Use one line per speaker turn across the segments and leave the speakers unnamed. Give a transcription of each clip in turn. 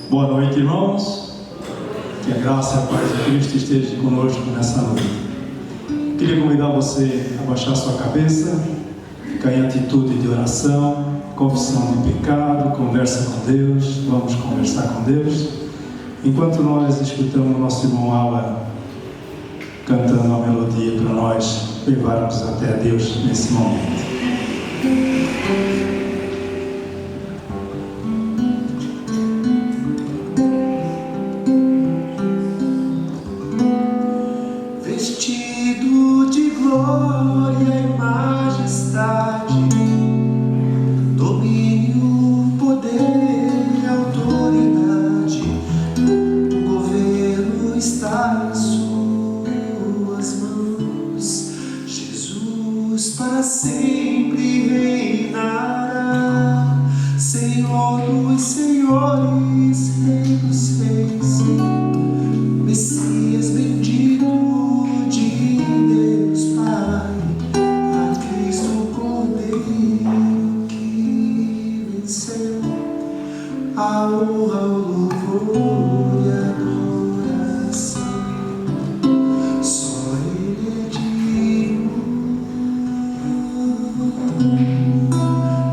Boa noite, irmãos. Que a graça e a paz de Cristo esteja conosco nessa noite. Queria convidar você a baixar sua cabeça, ficar em atitude de oração, confissão de pecado, conversa com Deus. Vamos conversar com Deus. Enquanto nós escutamos o nosso irmão Alan cantando uma melodia para nós levarmos até Deus nesse momento.
Vestido de glória e majestade, domínio, poder e autoridade, o governo está em suas mãos. Jesus para sempre reinará, Senhor dos senhores, Rei dos reis, Messias bendito de Deus Pai, a Cristo Cordeiro que venceu, a honra, o louvor e a adoração. Só Ele é digno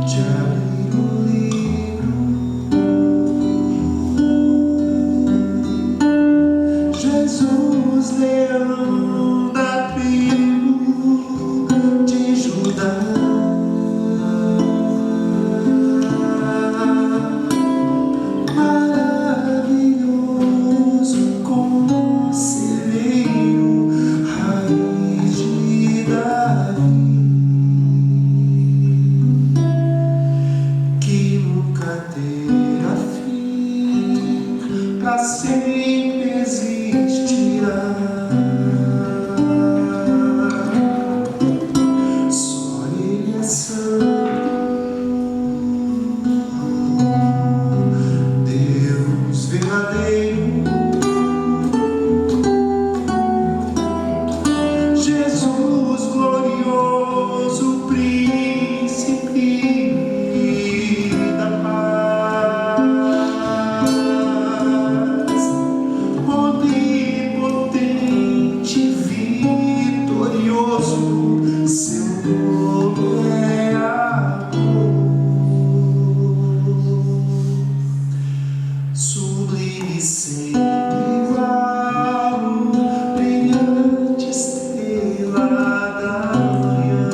de abrir o livro. Jesus, leão da tribo de Judá, maravilhoso conselheiro, raiz de Davi, que nunca terá fim, pra sempre existirá. Só Ele é santo, Deus verdadeiro. Jesus glorioso, príncipe da paz, onipotente, vitorioso, seu nome é amor, sublime sem igual, brilhante estrela da manhã,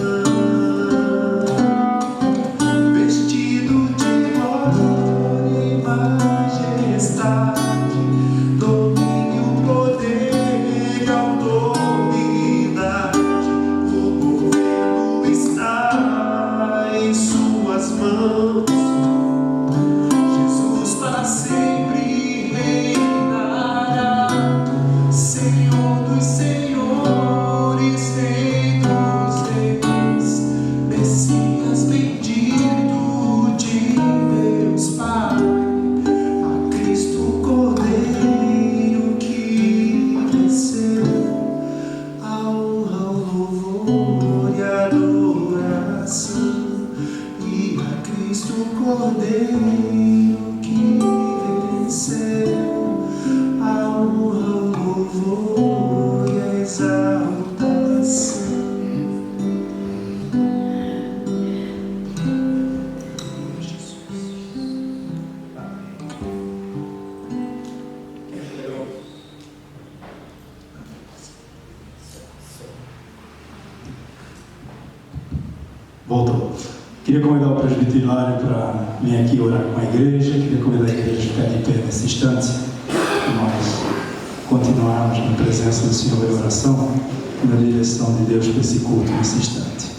vestido de glória e majestade, domínio, poder e autoridade, o governo está em suas mãos. Jesus para sempre reinará, Senhor dos senhores, Rei dos reis, Messias bendito de Deus Pai, a Cristo Cordeiro que venceu, a honra, o louvor e a adoração, e a Cristo Cordeiro que venceu, a honra, o louvor e a exaltação. Jesus.
Voltou. Queria convidar o presbiteriário para vir aqui orar com a igreja. Queria convidar a igreja a ficar de pé nesse instante, e nós continuarmos na presença do Senhor em oração e na direção de Deus para esse culto nesse instante.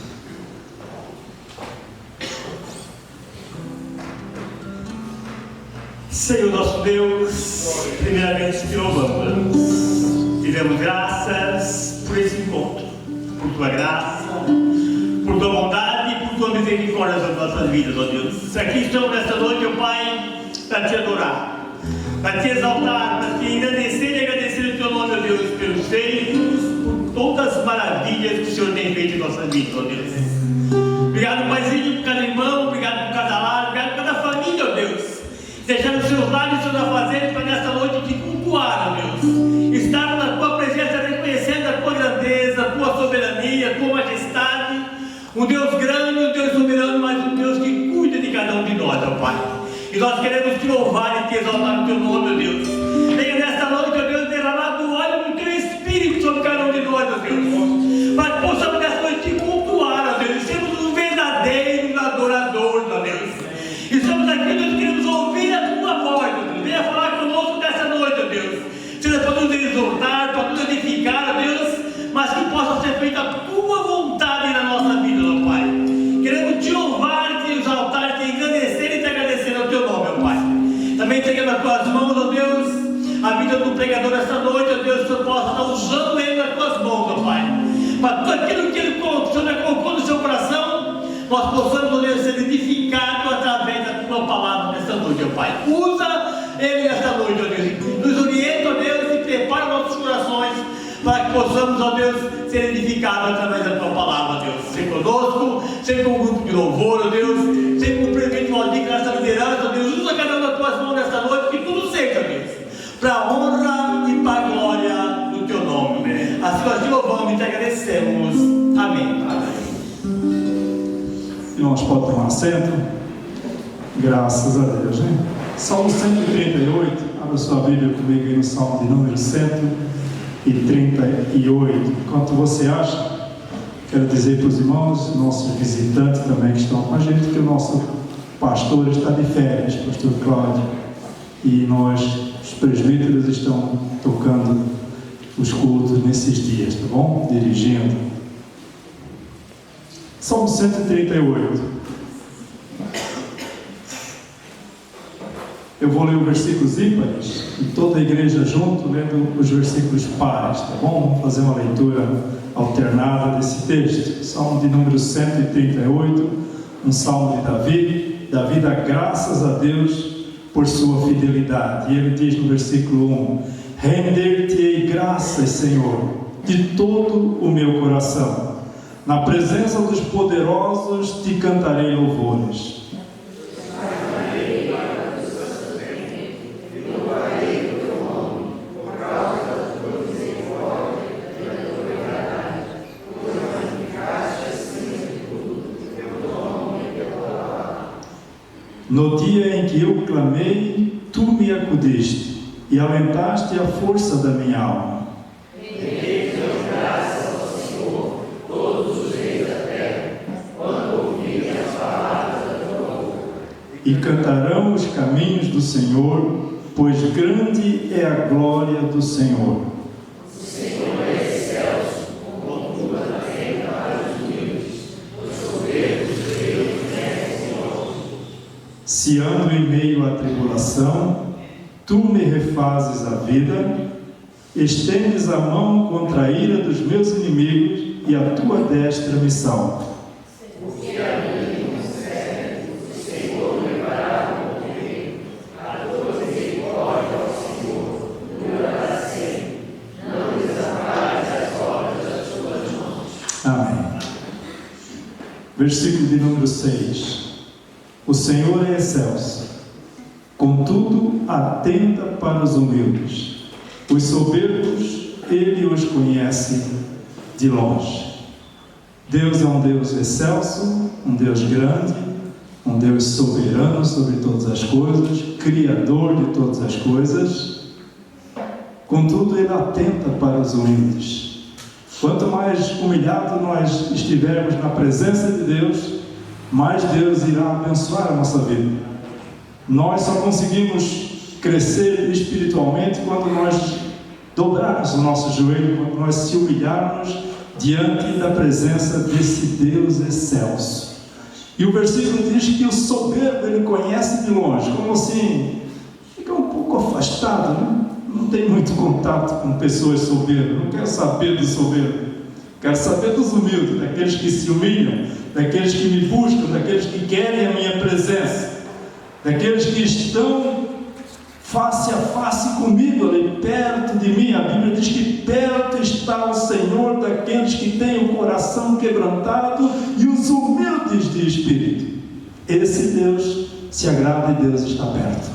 Senhor nosso Deus, primeiramente te louvamos. Te damos graças por esse encontro, por tua graça, por tua bondade e por tua misericórdia nas nossas vidas, ó Deus. Aqui estamos nesta noite, ó Pai, para te adorar, para te exaltar, para te agradecer e agradecer o teu nome, ó Deus, pelos feitos, por todas as maravilhas que o Senhor tem feito em nossas vidas, ó Deus. Obrigado, Paizinho, por cada irmão, obrigado por cada lar, obrigado por cada família, ó Deus. Deixar os seus lares, Senhor, a fazer E nós queremos te louvar e te exaltar no teu nome, ó Deus. Venha nesta noite, ó Deus, derramar do óleo do teu Espírito sobre cada um de nós, ó Deus. Para que possamos nesta noite te cultuar, ó Deus. E sermos um verdadeiro adorador, ó Deus. E estamos aqui, Deus, queremos ouvir a tua voz, ó Deus. Venha falar conosco nesta noite, ó Deus. Seja para nos exortar, para nos edificar, ó Deus, mas que possa ser feita a tua vontade na nossa vida, ó Pai. Queremos te louvar, te exaltar, te engrandecer e te agradecer ao teu nome, ó Pai. Também entrega nas tuas mãos, ó Deus, a vida do pregador esta noite, ó Deus, que o Senhor possa estar usando ele nas tuas mãos, ó Pai. Para tudo aquilo que ele colocou no seu coração, nós possamos, ó Deus, ser edificados através da tua palavra nesta noite, ó Pai. Usa ele nesta noite, ó Deus. Nos orienta, ó Deus, e prepara nossos corações para que possamos, ó Deus, ser edificados através da tua palavra, ó Deus. Seja conosco, seja com o grupo de louvor, ó Deus, seja com o prefeito Valdir, nessa liderança, ó Deus. Usa cada uma das tuas mãos nesta noite, que tudo seja, ó Deus, para a honra e para a glória do teu nome. Assim nós te louvamos e te agradecemos. Amém.
Irmãos, podem tomar assento. Graças a Deus, né? Salmo 138, abra sua Bíblia comigo aí no Salmo de número 138. Enquanto você acha, quero dizer para os irmãos, nossos visitantes também que estão com a gente, que o nosso pastor está de férias, pastor Cláudio, e nós, os presbíteros, estão tocando os cultos nesses dias, tá bom? Dirigindo. Salmo 138. Eu vou ler os versículos ímpares e toda a igreja junto lendo os versículos pares, tá bom? Vamos fazer uma leitura alternada desse texto. Salmo de número 138, um salmo de Davi. Davi dá graças a Deus por sua fidelidade. E ele diz no versículo 1: render-te-ei graças, Senhor, de todo o meu coração. Na presença dos poderosos te cantarei louvores. No dia em que eu clamei, tu me acudiste e aumentaste a força da minha alma.
Rendei graças ao Senhor, todos os reis da terra, quando ouvirem as palavras da tua boca.
E cantarão os caminhos do Senhor, pois grande é a glória do Senhor.
O Senhor é excelso, contudo atenta para os humildes, os soberbos Deus é Senhor.
Se ando em meio à tribulação, tu me refazes a vida, estendes a mão contra a ira dos meus inimigos e a tua destra me salva.
Porque a mim me serve, o Senhor me fará morrer, a tua misericórdia ao Senhor dura para sempre, não desampares as obras das tuas mãos.
Amém. Versículo de número 6. O Senhor é excelso, contudo atenta para os humildes. Os soberbos, Ele os conhece de longe. Deus é um Deus excelso, um Deus grande, um Deus soberano sobre todas as coisas, Criador de todas as coisas. Contudo, Ele atenta para os humildes. Quanto mais humilhado nós estivermos na presença de Deus, mais Deus irá abençoar a nossa vida. Nós só conseguimos crescer espiritualmente quando nós dobrarmos o nosso joelho, quando nós se humilharmos diante da presença desse Deus excelso. E o versículo diz que o soberbo Ele conhece de longe, como assim? Fica um pouco afastado, né? Não tem muito contato com pessoas soberbas, não quero saber do soberbo. Quero saber dos humildes, daqueles que se humilham, daqueles que me buscam, daqueles que querem a minha presença, daqueles que estão face a face comigo, ali perto de mim. A Bíblia diz que perto está o Senhor daqueles que têm o coração quebrantado e os humildes de espírito. Esse Deus se agrada e Deus está perto.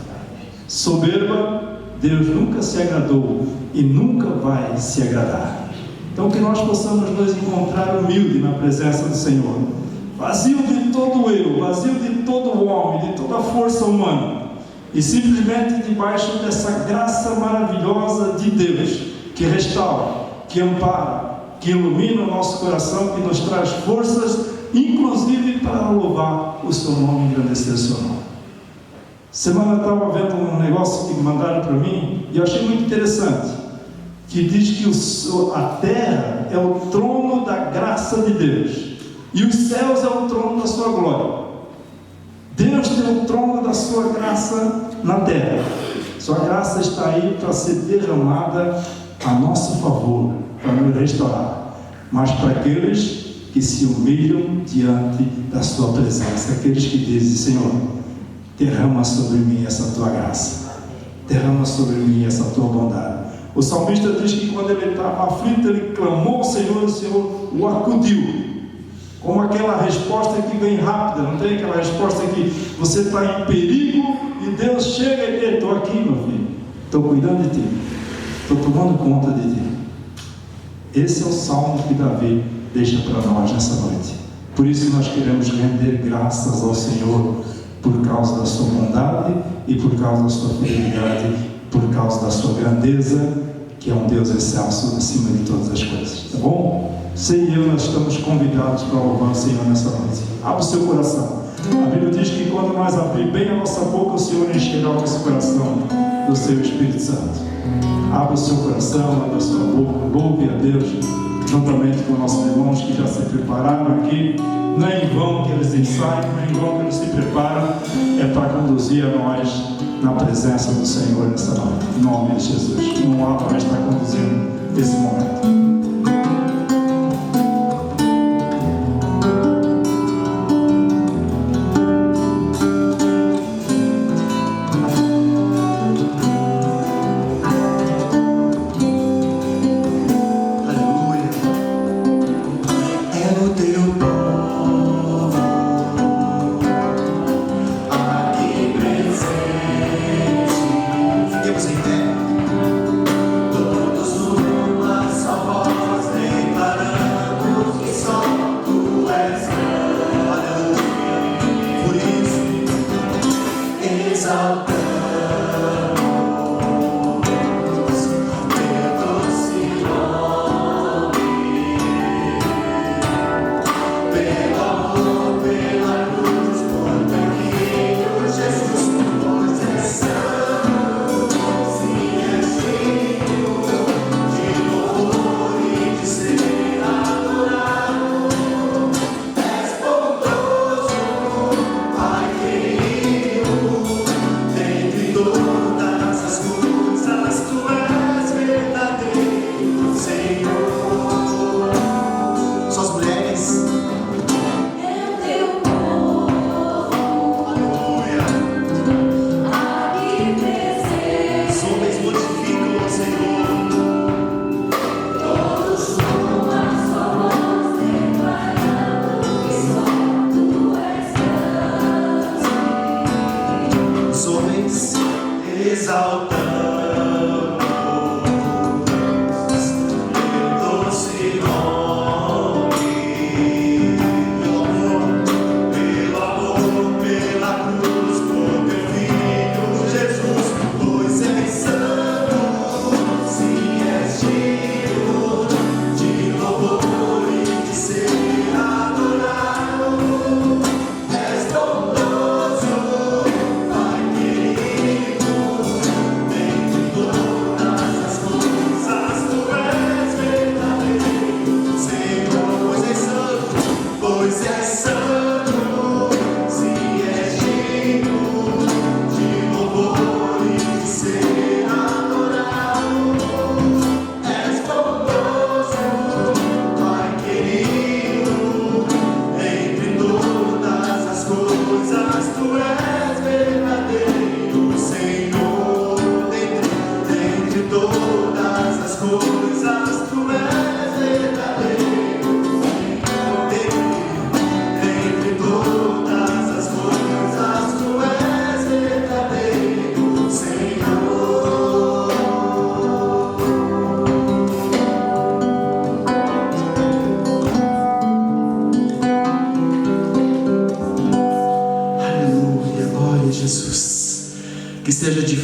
Soberba, Deus nunca se agradou e nunca vai se agradar. Então que nós possamos nos encontrar humilde na presença do Senhor, vazio de todo eu, vazio de todo homem, de toda força humana, e simplesmente debaixo dessa graça maravilhosa de Deus, que restaura, que ampara, que ilumina o nosso coração, que nos traz forças, inclusive para louvar o seu nome e engrandecer o seu nome. Semana eu estava vendo um negócio que mandaram para mim e eu achei muito interessante, que diz que a terra é o trono da graça de Deus e os céus é o trono da sua glória. Deus tem o trono da sua graça na terra. Sua graça está aí para ser derramada a nosso favor, para nos restaurar, mas para aqueles que se humilham diante da sua presença, aqueles que dizem: Senhor, derrama sobre mim essa tua graça, derrama sobre mim essa tua bondade. O salmista diz que quando ele estava aflito, ele clamou ao Senhor, e o Senhor o acudiu, como aquela resposta que vem rápida, não tem aquela resposta que você está em perigo e Deus chega e diz: estou aqui, meu filho, estou cuidando de ti, estou tomando conta de ti. Esse é o salmo que Davi deixa para nós nessa noite. Por isso nós queremos render graças ao Senhor por causa da sua bondade e por causa da sua fidelidade, por causa da sua grandeza, que é um Deus excelso acima de todas as coisas. Tá bom? Você e eu, nós estamos convidados para louvar o Senhor nessa noite. Abra o seu coração. A Bíblia diz que quando nós abrir bem a nossa boca, o Senhor encherá o nosso coração do seu Espírito Santo. Abra o seu coração, abra a sua boca, louve a Deus, juntamente com nossos irmãos que já se prepararam aqui. Não é em vão que eles ensaiam, não é em vão que eles se preparam, é para conduzir a nós na presença do Senhor nessa noite. Em nome de Jesus. Não há para estar conduzindo esse momento.
Oh,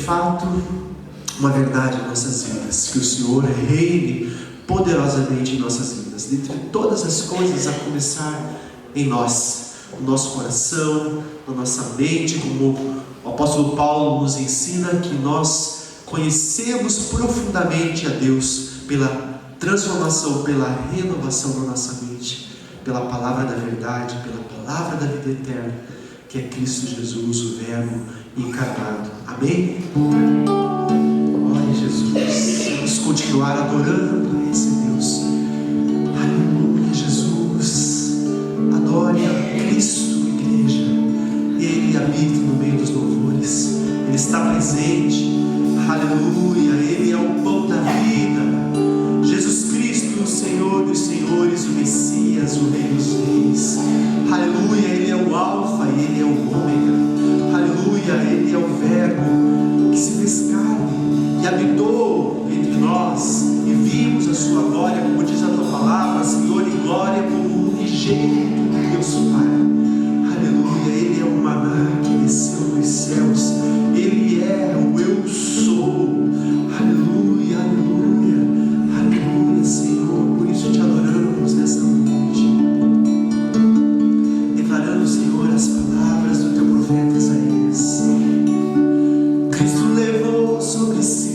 fato uma verdade em nossas vidas, que o Senhor reine poderosamente em nossas vidas, dentre todas as coisas, a começar em nós, no nosso coração, na nossa mente, como o apóstolo Paulo nos ensina, que nós conhecemos profundamente a Deus pela transformação, pela renovação da nossa mente, pela palavra da verdade, pela palavra da vida eterna, que é Cristo Jesus, o Verbo encarnado. Amém? Glória a Jesus. Vamos continuar adorando a esse Deus. Aleluia, Jesus. Adore a Cristo, igreja. Ele habita no meio dos louvores. Ele está presente. Aleluia. Ele é o pão da vida. Jesus Cristo, o Senhor dos senhores, o Messias, o Rei dos reis. Aleluia. Ele é o Alfa e Ele é o Ômega. Aleluia. Ele é o Verbo que se fez carne e habitou entre nós, e vimos a sua glória, como diz a tua palavra, Senhor, e glória como o unigênito de Deus Pai. Aleluia. Ele é o maná que desceu dos céus. Ele é o eu sou. Aleluia, aleluia, aleluia, Senhor. Por isso te adoramos nessa noite, declarando, Senhor, as palavras do teu profeta Isaías. Cristo levou sobre si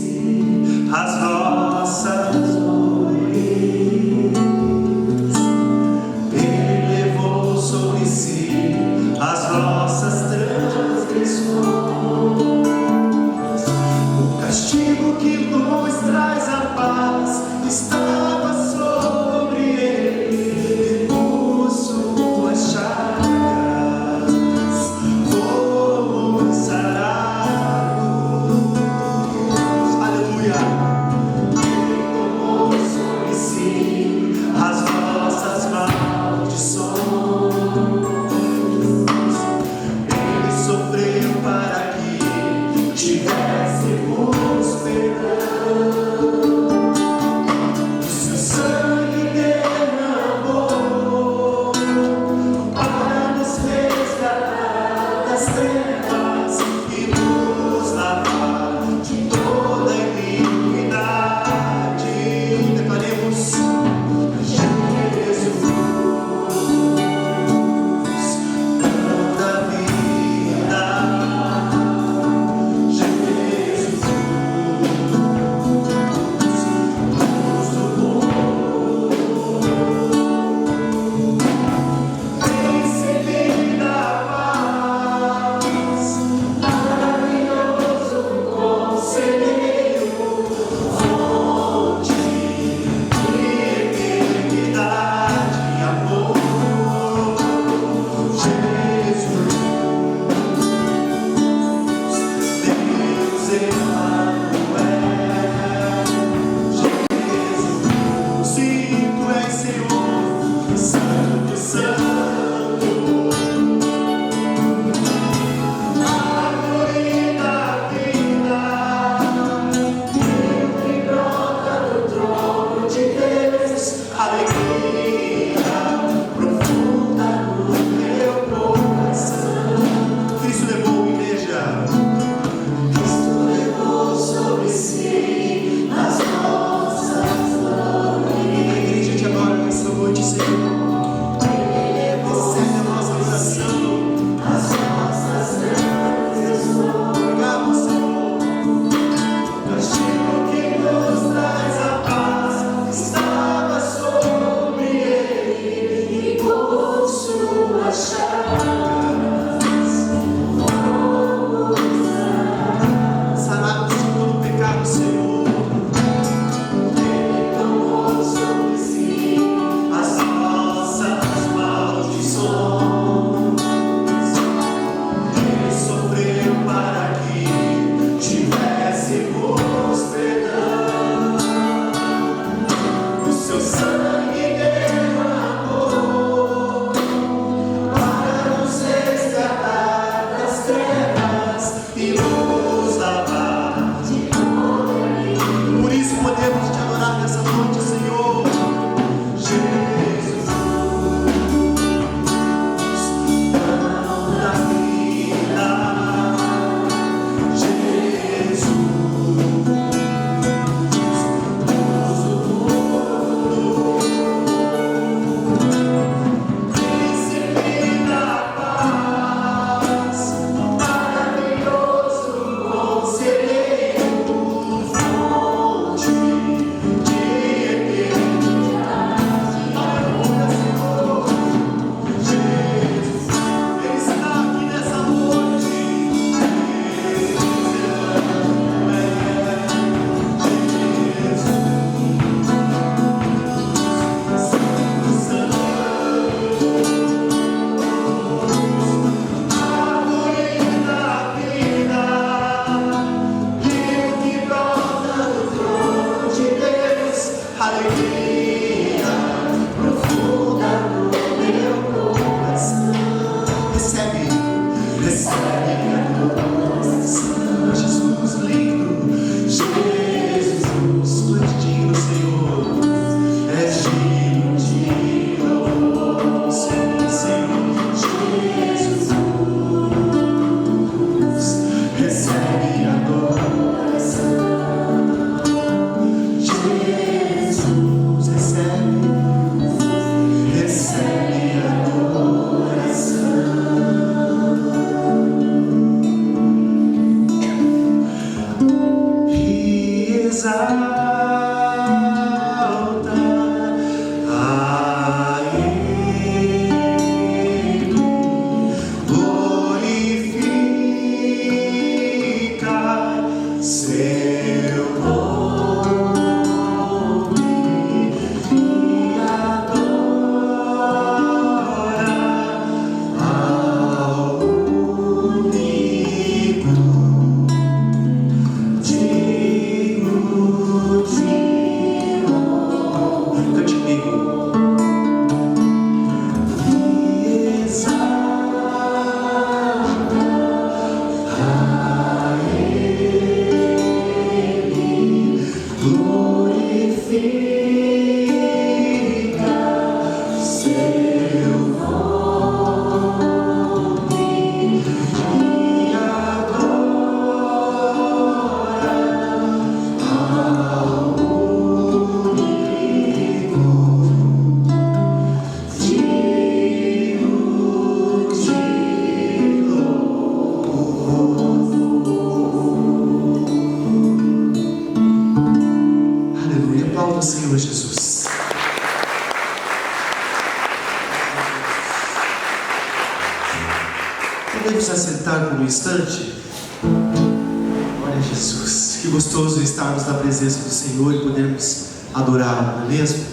Podemos assentar por um instante? Glória a Jesus. Que gostoso estarmos na presença do Senhor e podermos adorá-lo, não é mesmo?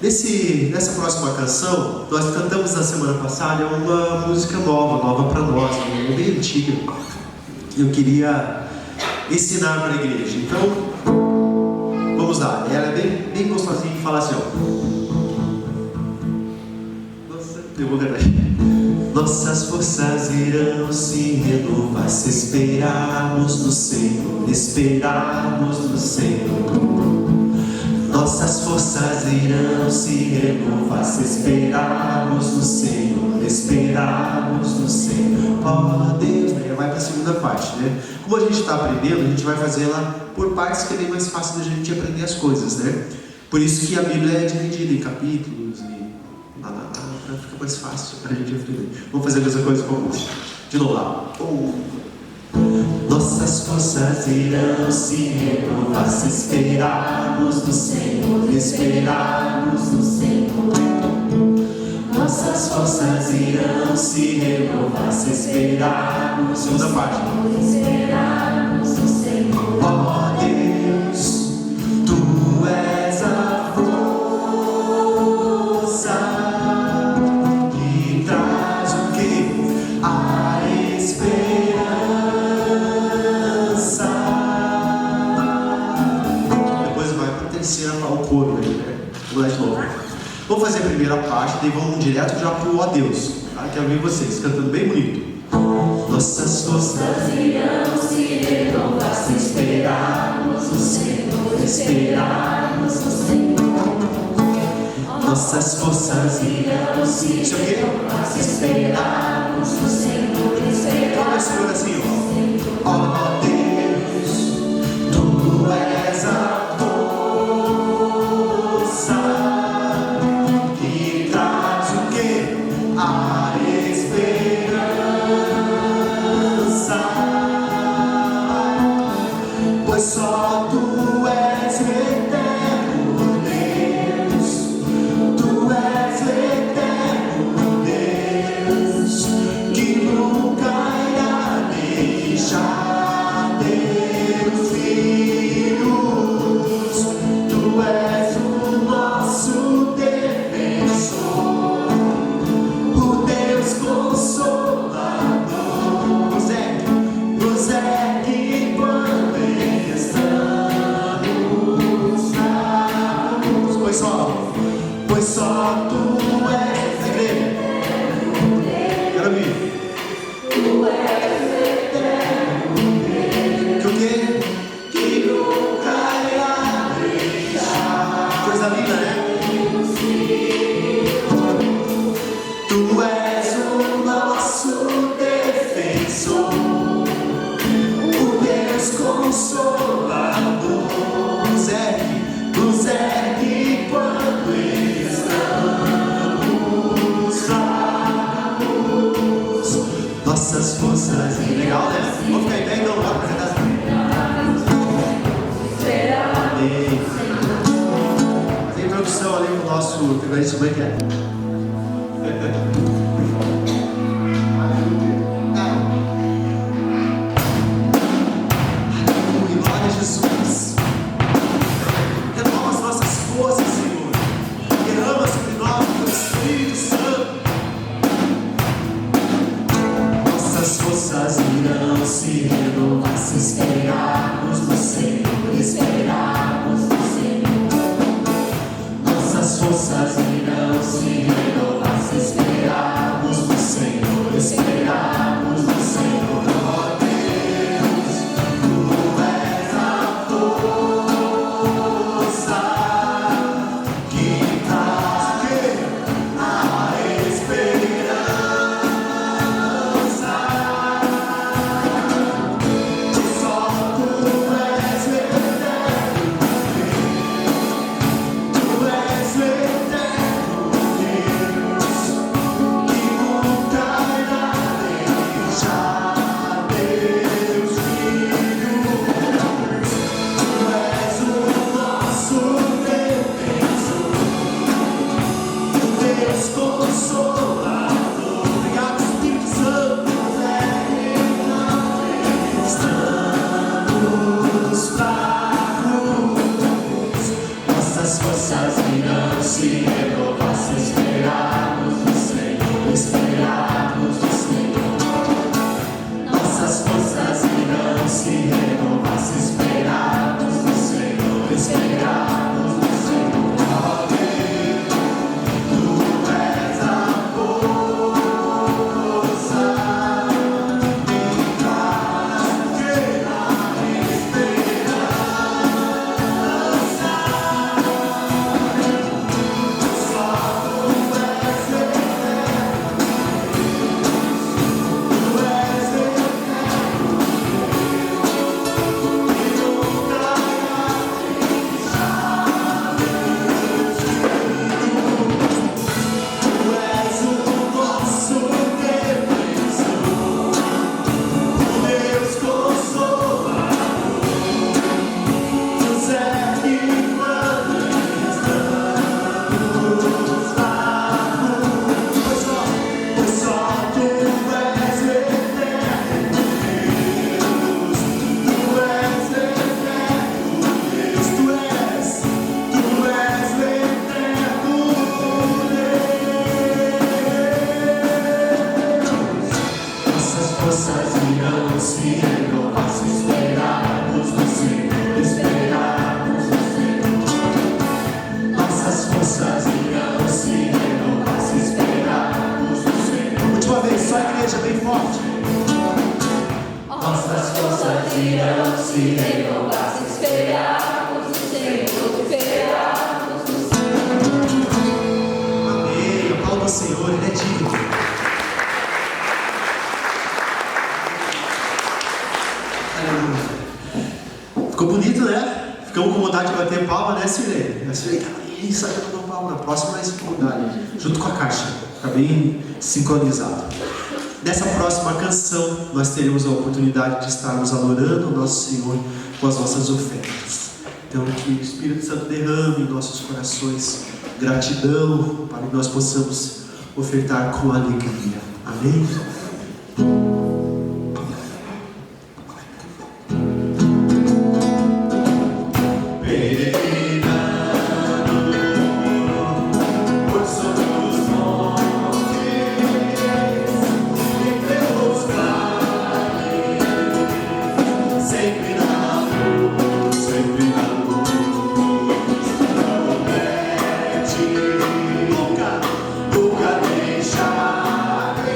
Nessa próxima canção, nós cantamos na semana passada, é uma música nova para nós, uma bem antiga. Eu queria ensinar para a igreja. Então, vamos lá. Ela é bem gostosinha de falar assim, ó. Nossa, eu vou cantar. Nossas forças irão se renovar se esperarmos no Senhor, esperarmos no Senhor. Nossas forças irão se renovar se esperarmos no Senhor, esperarmos no Senhor. Ó Deus, né? Vai para a segunda parte, né? Como a gente está aprendendo, a gente vai fazer ela por partes, que é bem mais fácil da gente aprender as coisas, né? Por isso que a Bíblia é dividida em capítulos e fica mais fácil para a gente aprender. Vamos fazer a mesma coisa com a música. De novo lá. Nossas forças irão se renovar se esperarmos no Senhor, esperarmos no Senhor. Nossas forças irão se renovar se esperarmos. Segunda parte. Esperarmos no Senhor. Ó Deus, Tu és a força que traz o que? A esperança. Depois vai para a terceira, para o coro aí, né? Vamos lá de novo. Vamos fazer a primeira parte, daí vamos direto já para o ó Deus. Tá? Quero ver vocês cantando bem bonito. Nossas forças irão se renovar se esperarmos no Senhor, esperarmos no Senhor. Nossas forças irão se renovar se esperarmos no Senhor, esperarmos no Senhor. Assim, ó. Ó Deus, Tu és a força que traz o que? A esperança. Pois só Tu és eterno Deus, Tu és eterno Deus, que nunca irá deixar Teus filhos. Tu és o nosso defensor, o Deus consolador. Nos ergue quando estamos para isso, como é que é? Glória a Jesus. Renova as nossas forças, Senhor. Derrama sobre nós o teu Espírito Santo. Nossas forças irão se renovar se esperarmos no Senhor, esperarmos no Senhor. Nossas forças irão se renovar se esperarmos no Senhor, esperarmos no Senhor. Ó Deus, Tu és a força que traz a esperança. Só Tu és o eterno Deus, Tu és o eterno Deus, que nunca irá deixar Deus Filho. Tu és o nosso defensor, o Deus consolador. Obrigado, Espírito Santo. Estamos fracos, nossas forças irão se renovar se esperarmos no Senhor, esperarmos no Senhor. Nossas forças irão se renovar se esperarmos no Senhor, esperarmos no Senhor. Ó Deus, Tu és a força que traz a esperança. Só Tu és eterno Deus, Tu és eterno Deus, que nunca irá deixar Deus Filho. Tu és o nosso defensor, o Deus consolador. Tu serve quando estamos fracos. Pois só Tu és o eterno Deus, Tu és o eterno Deus, Tu és o eterno Deus. Nossas forças irão se renovar se esperarmos no Senhor, esperarmos no Senhor. Nossas forças irão se renovar se esperarmos no Senhor. Última vez, só a igreja bem forte. Nossas forças irão se renovar se
Esperarmos no Senhor, esperarmos no Senhor.
Amém. Aplauda o Senhor, Ele é digno. Aleluia. Ficou bonito, né? Ficamos com vontade de bater palma, né, Sirene? A Sirene tá bem, sabe, batendo palma. Na próxima nós vamos dar ali, junto com a caixa. Fica bem sincronizado. Nessa próxima canção, nós teremos a oportunidade de estarmos adorando o nosso Senhor com as nossas ofertas. Então, que o Espírito Santo derrame em nossos corações gratidão para que nós possamos ofertar com alegria. Amém?
Nunca deixarei.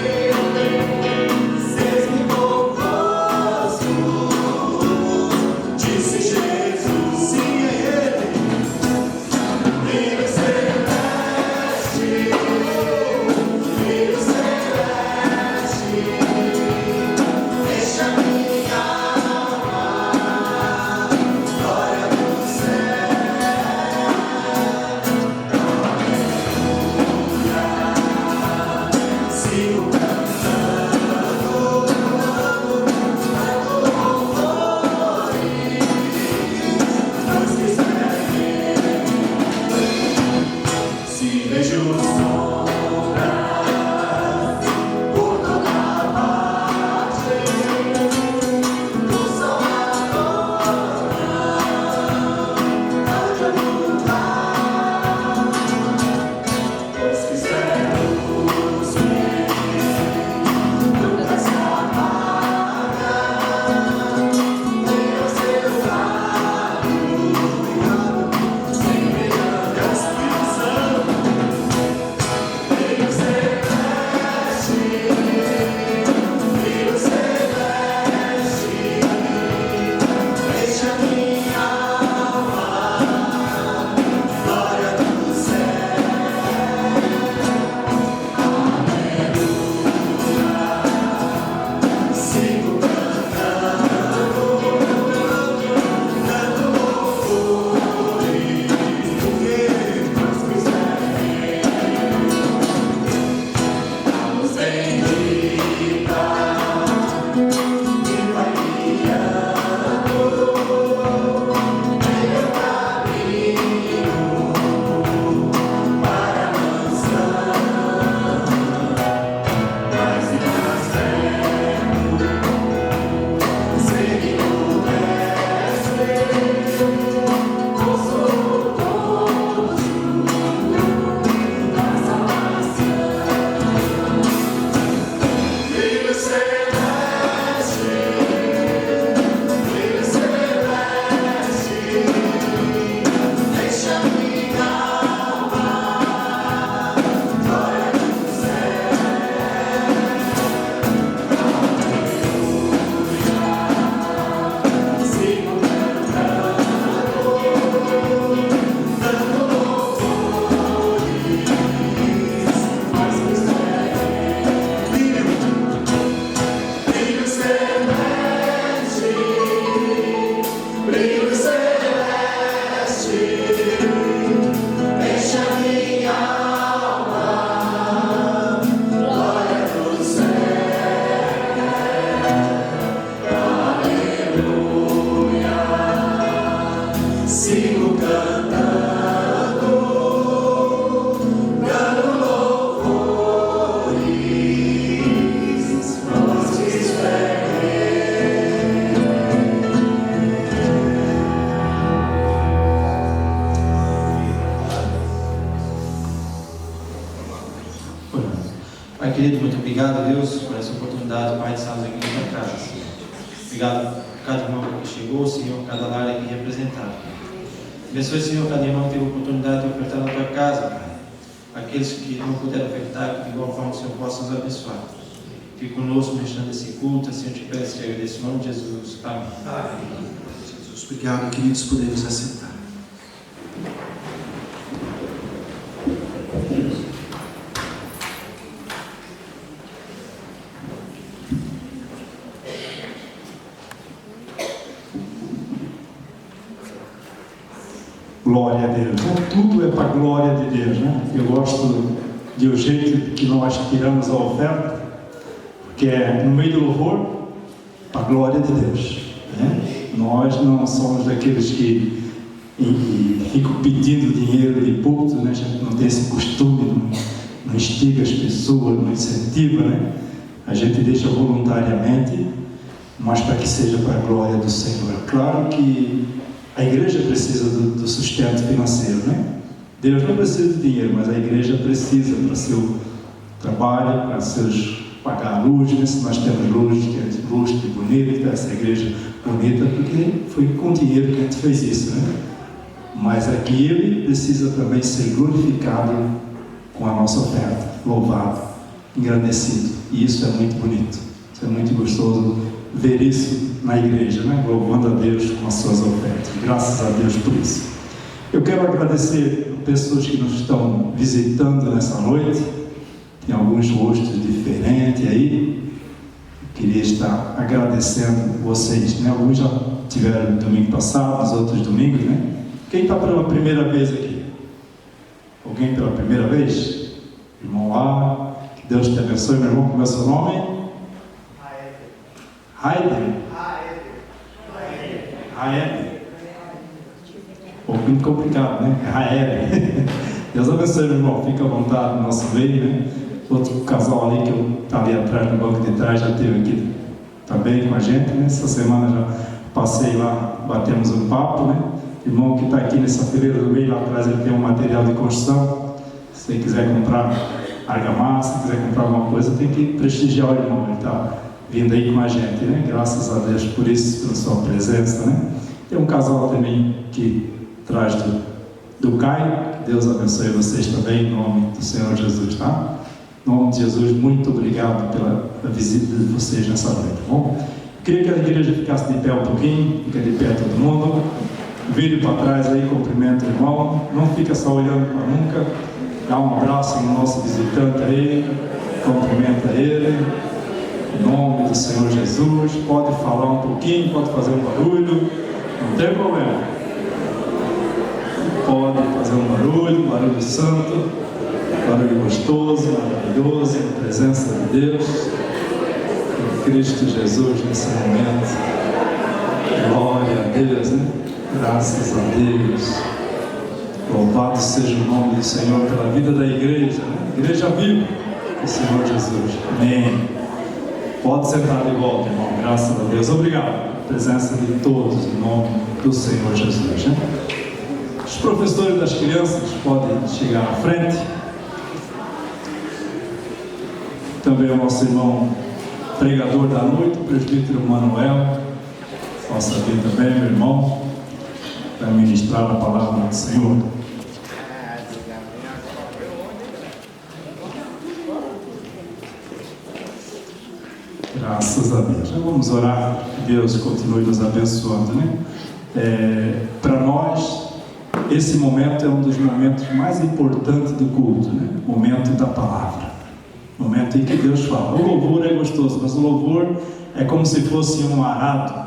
sigo cantando, dando louvores, vamos te
Pai querido, muito obrigado, Deus, por essa oportunidade, Pai, de estarmos aqui na tua casa, Senhor. Obrigado por cada irmão que chegou, Senhor, cada lar aqui representado. Abençoe, Senhor, cada irmão que teve a oportunidade de ofertar na tua casa, Pai. Aqueles que não puderam ofertar, que de igual forma o Senhor possa nos abençoar. Fique conosco deixando esse culto, assim eu te peço e te agradeço em nome de Jesus. Amém.
Jesus, obrigado, queridos, podemos assentar.
Glória a Deus, né? Tudo é para a glória de Deus, né? Eu gosto de o jeito que nós tiramos a oferta, porque é no meio do louvor, para a glória de Deus, né? Nós não somos daqueles que ficam pedindo dinheiro de púlpito, né? A gente não tem esse costume, não instiga as pessoas, não incentiva, né? A gente deixa voluntariamente, mas para que seja para a glória do Senhor. Claro que a igreja precisa do sustento financeiro, né? Deus não precisa de dinheiro, mas a igreja precisa para seu trabalho, para seus pagar a luz, né? Se nós temos luz, que é lustre, bonita, essa igreja bonita, porque foi com dinheiro que a gente fez isso, né? Mas aqui ele precisa também ser glorificado com a nossa oferta, louvado, engrandecido. E isso é muito bonito, isso é muito gostoso ver isso na igreja, né? Louvando a Deus com as suas ofertas. Graças a Deus por isso. Eu quero agradecer pessoas que nos estão visitando nessa noite. Tem alguns rostos diferentes aí. Eu queria estar agradecendo vocês, né? Alguns já tiveram domingo passado, os outros domingos, né? Quem está pela primeira vez aqui? Alguém pela primeira vez? Irmão lá, que Deus te abençoe, meu irmão. Como é o seu nome? Haider. Um pouquinho complicado, né? Haider. Deus abençoe, meu irmão. Fica à vontade no nosso meio, né? Outro casal ali que está ali atrás, no banco de trás, já esteve aqui também com a gente, né? Essa semana já passei lá, batemos um papo, né? Irmão que está aqui nessa fileira do meio, lá atrás ele tem um material de construção. Se você quiser comprar argamassa, se quiser comprar alguma coisa, tem que prestigiar o irmão. Ele está vindo aí com a gente, né? Graças a Deus por isso, pela sua presença, né? Tem um casal também que traz do Caio. Deus abençoe vocês também, em nome do Senhor Jesus, tá? Em nome de Jesus, muito obrigado pela visita de vocês nessa noite, tá bom? Queria que a igreja ficasse de pé um pouquinho, fica de pé todo mundo. Vire para trás aí, cumprimenta o irmão. Não fica só olhando para nunca. Dá um abraço no nosso visitante aí, cumprimenta ele. Em nome do Senhor Jesus, pode falar um pouquinho, pode fazer um barulho, não tem problema. Pode fazer um barulho santo, barulho gostoso, maravilhoso, na presença de Deus, em Cristo Jesus nesse momento. Glória a Deus, né? Graças a Deus. Louvado seja o nome do Senhor pela vida da igreja, né? Igreja viva do Senhor Jesus. Amém. Pode sentar de volta, irmão. Graças a Deus. Obrigado. A presença de todos, em nome do Senhor Jesus. Né? Os professores das crianças podem chegar à frente. Também o nosso irmão pregador da noite, o presbítero Manuel. Possa vir também, meu irmão, para ministrar a palavra do Senhor. Graças a Deus. Então, vamos orar, que Deus continue nos abençoando, né? Para nós, esse momento é um dos momentos mais importantes do culto, né? O momento da palavra. O momento em que Deus fala. O louvor é gostoso, mas o louvor é como se fosse um arado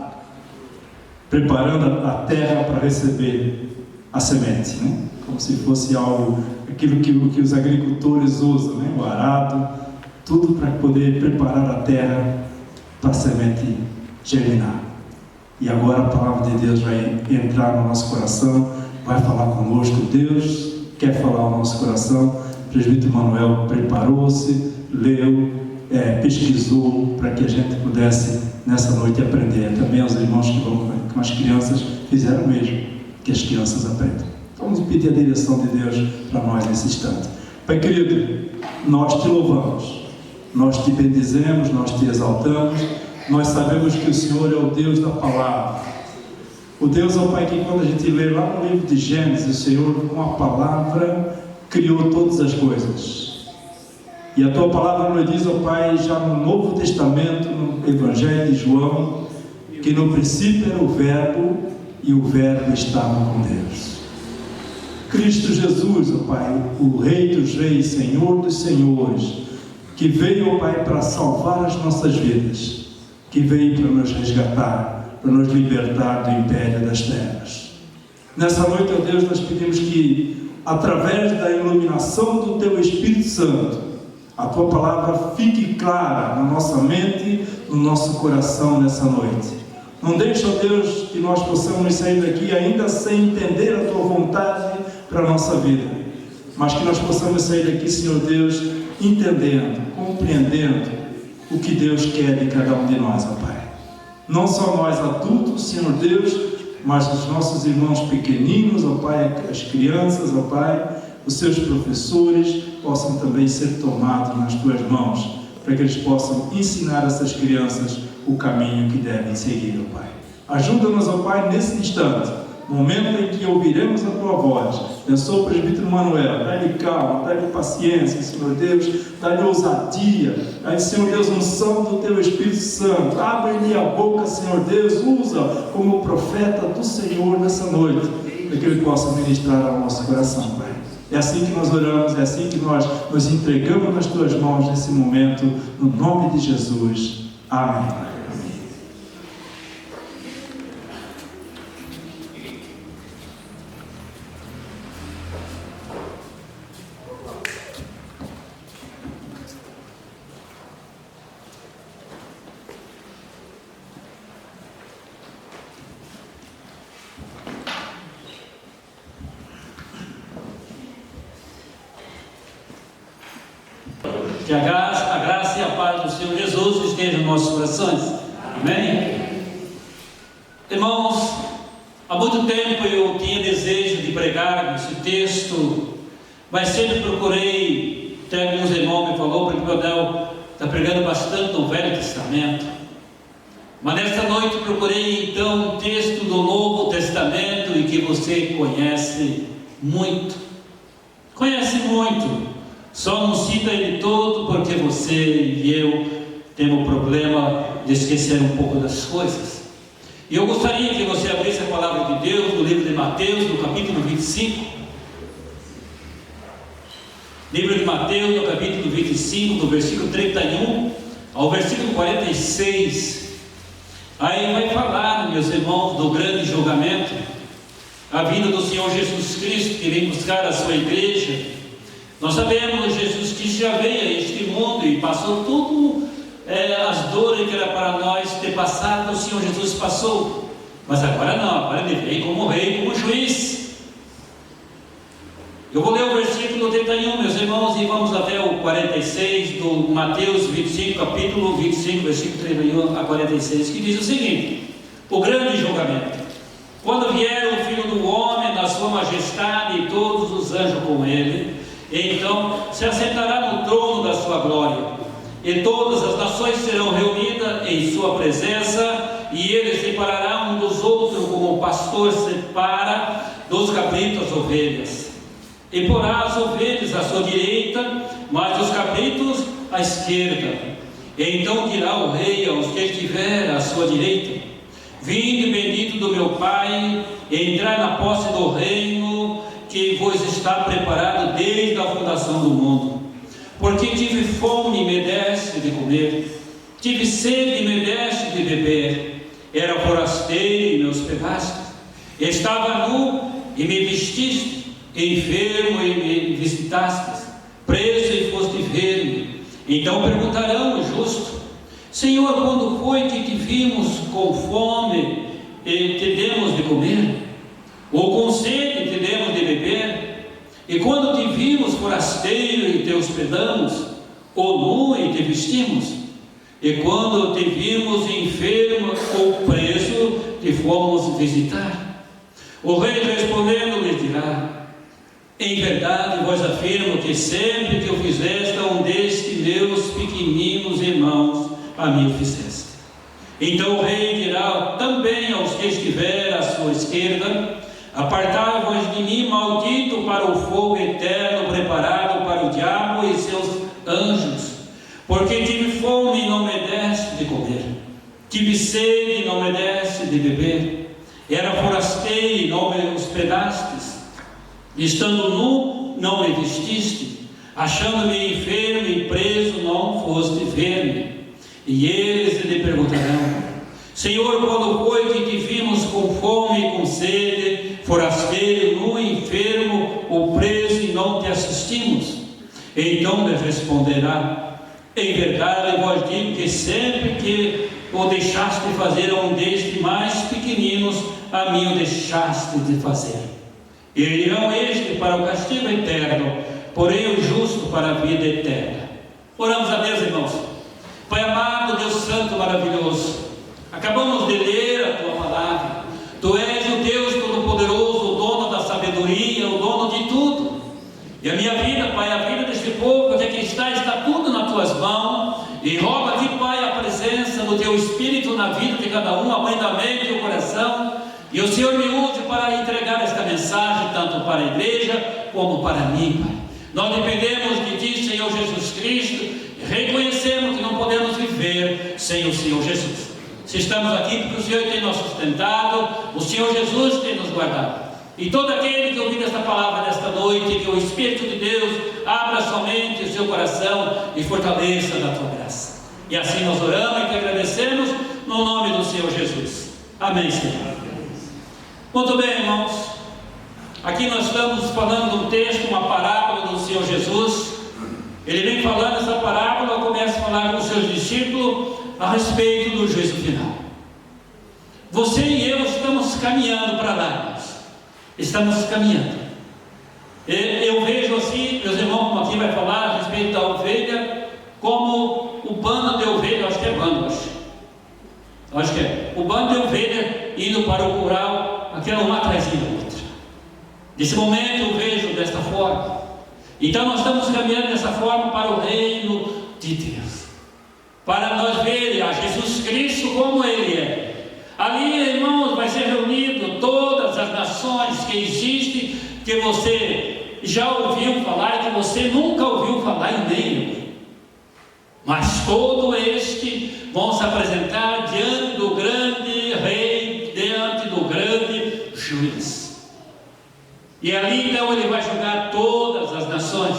preparando a terra para receber a semente, né? Como se fosse algo, aquilo que os agricultores usam, né? O arado, tudo para poder preparar a terra para a semente germinar. E agora a palavra de Deus vai entrar no nosso coração, vai falar conosco. Deus quer falar ao nosso coração. O presbítero Manuel preparou-se, leu, pesquisou para que a gente pudesse nessa noite aprender. Também os irmãos que vão com as crianças fizeram o mesmo, que as crianças aprendam. Vamos pedir a direção de Deus para nós nesse instante. Pai querido, nós te louvamos, nós te bendizemos, nós te exaltamos. Nós sabemos que o Senhor é o Deus da palavra. O Deus, ó Pai, que quando a gente lê lá no livro de Gênesis, o Senhor com a palavra criou todas as coisas. E a tua palavra nos diz, ó Pai, já no Novo Testamento, no Evangelho de João, que no princípio era o Verbo e o Verbo estava com Deus. Cristo Jesus, ó Pai, o Rei dos Reis, Senhor dos Senhores, que veio, ó Pai, para salvar as nossas vidas, que veio para nos resgatar, para nos libertar do império das trevas. Nessa noite, ó Deus, nós pedimos que, através da iluminação do Teu Espírito Santo, a Tua palavra fique clara na nossa mente, no nosso coração nessa noite. Não deixe, ó Deus, que nós possamos sair daqui ainda sem entender a Tua vontade para a nossa vida, mas que nós possamos sair daqui, Senhor Deus, entendendo, compreendendo o que Deus quer de cada um de nós, ó Pai. Não só nós adultos, Senhor Deus, mas os nossos irmãos pequeninos, ó Pai, as crianças, ó Pai, os seus professores possam também ser tomados nas Tuas mãos, para que eles possam ensinar essas crianças o caminho que devem seguir, ó Pai. Ajuda-nos, ó Pai, nesse instante, momento em que ouviremos a Tua voz. Abençoa o presbítero Manuel, dá-lhe calma, dá-lhe paciência, Senhor Deus, dá-lhe ousadia, dá-lhe, Senhor Deus, unção do Teu Espírito Santo. Abre-lhe a boca, Senhor Deus, usa como profeta do Senhor nessa noite, para que Ele possa ministrar ao nosso coração, Pai. É assim que nós oramos, é assim que nós nos entregamos nas Tuas mãos nesse momento, no nome de Jesus. Amém.
Que a graça e a paz do Senhor Jesus estejam em nossos corações. Amém? Irmãos, há muito tempo eu tinha desejo de pregar esse texto, mas sempre procurei, até alguns irmãos me falaram, porque o Adel está pregando bastante no Velho Testamento. Mas nesta noite procurei então um texto do Novo Testamento e que você conhece muito. Conhece muito. Só não cita ele todo porque você e eu temos o problema de esquecer um pouco das coisas. E eu gostaria que você abrisse a palavra de Deus no livro de Mateus, no capítulo 25. Livro de Mateus, no capítulo 25, do versículo 31 ao versículo 46. Aí vai falar, meus irmãos, do grande julgamento, a vinda do Senhor Jesus Cristo, que vem buscar a sua igreja. Nós sabemos que Jesus Cristo já veio a este mundo e passou tudo as dores que era para nós ter passado, o Senhor Jesus passou. Mas agora não, agora Ele vem como rei, como juiz. Eu vou ler o versículo 31, meus irmãos, e vamos até o 46 do Mateus 25, capítulo 25, versículo 31 a 46, que diz o seguinte: o grande julgamento. Quando vier o Filho do Homem na sua majestade e todos os anjos com Ele, então se assentará no trono da sua glória, e todas as nações serão reunidas em sua presença, e Ele separará um dos outros, como o pastor separa dos cabritos as ovelhas, e porá as ovelhas à sua direita, mas os cabritos à esquerda. E então dirá o rei aos que estiver à sua direita: vinde, bendito do meu Pai, e entrai na posse do reino que vos está preparado desde a fundação do mundo. Porque tive fome e me deste de comer, tive sede e me deste de beber, era forasteiro e me hospedaste, estava nu e me vestiste, enfermo e me visitaste, preso e foste ver-me. Então perguntarão o justo: Senhor, quando foi que te vimos com fome te demos de comer? Ou com sede te demos de beber? E quando te vimos forasteiro e te hospedamos, ou nu e te vestimos? E quando te vimos enfermo ou preso, te fomos visitar? O rei respondendo lhes dirá: em verdade vos afirmo que sempre que o fizeste a um destes meus pequeninos irmãos, a mim o fizeste. Então o rei dirá também aos que estiver à sua esquerda: apartai-vos de mim, maldito, para o fogo eterno preparado para o diabo e seus anjos, porque tive fome e não me deste de comer, tive sede e não me deste de beber, era forasteiro e não me hospedastes, estando nu não me vestiste, achando-me enfermo e preso não foste ver-me. E eles lhe perguntarão: Senhor, quando foi que te vimos com fome e com sede, forasteiro, nu, enfermo ou preso e não te assistimos? Então lhe responderá: em verdade vos digo que sempre que o deixaste fazer a um destes mais pequeninos, a mim o deixaste de fazer. E irão este para o castigo eterno, porém o justo para a vida eterna. Oramos a Deus, irmãos. Pai amado, Deus santo, maravilhoso, acabamos de ler a tua palavra. Tu és o Deus todo-poderoso, o dono da sabedoria, o dono de tudo. E a minha vida, Pai, a vida deste povo que aqui está tudo nas tuas mãos. E rogo aqui, Pai, a presença do teu Espírito na vida de cada um, abrindo a mente e o coração. E o Senhor me use para entregar esta mensagem, tanto para a igreja como para mim, Pai. Nós dependemos de Ti, Senhor Jesus Cristo, e reconhecemos que não podemos viver sem o Senhor Jesus. Se estamos aqui porque o Senhor tem nos sustentado, o Senhor Jesus tem nos guardado. E todo aquele que ouvir esta palavra nesta noite, que o Espírito de Deus abra somente o seu coração e fortaleça na tua graça. E assim nós oramos e te agradecemos no nome do Senhor Jesus. Amém, Senhor. Muito bem, irmãos. Aqui nós estamos falando de um texto, uma parábola do Senhor Jesus. Ele vem falando essa parábola, começa a falar com os seus discípulos a respeito do juízo final. Você e eu estamos caminhando para lá, irmãos. Estamos caminhando. Eu vejo assim, meus irmãos, como aqui vai falar a respeito da ovelha, como o bando de ovelha, acho que é bando, acho que é. O bando de ovelha indo para o curral, aquela uma atrás da outra. Nesse momento eu vejo desta forma. Então nós estamos caminhando dessa forma para o reino de Deus, para nós ver a Jesus Cristo como Ele é. Ali, irmãos, vai ser reunido todas as nações que existem, que você já ouviu falar e que você nunca ouviu falar em nenhum. Mas todos estes vão se apresentar diante do grande rei, diante do grande juiz. E ali então ele vai julgar todas as nações,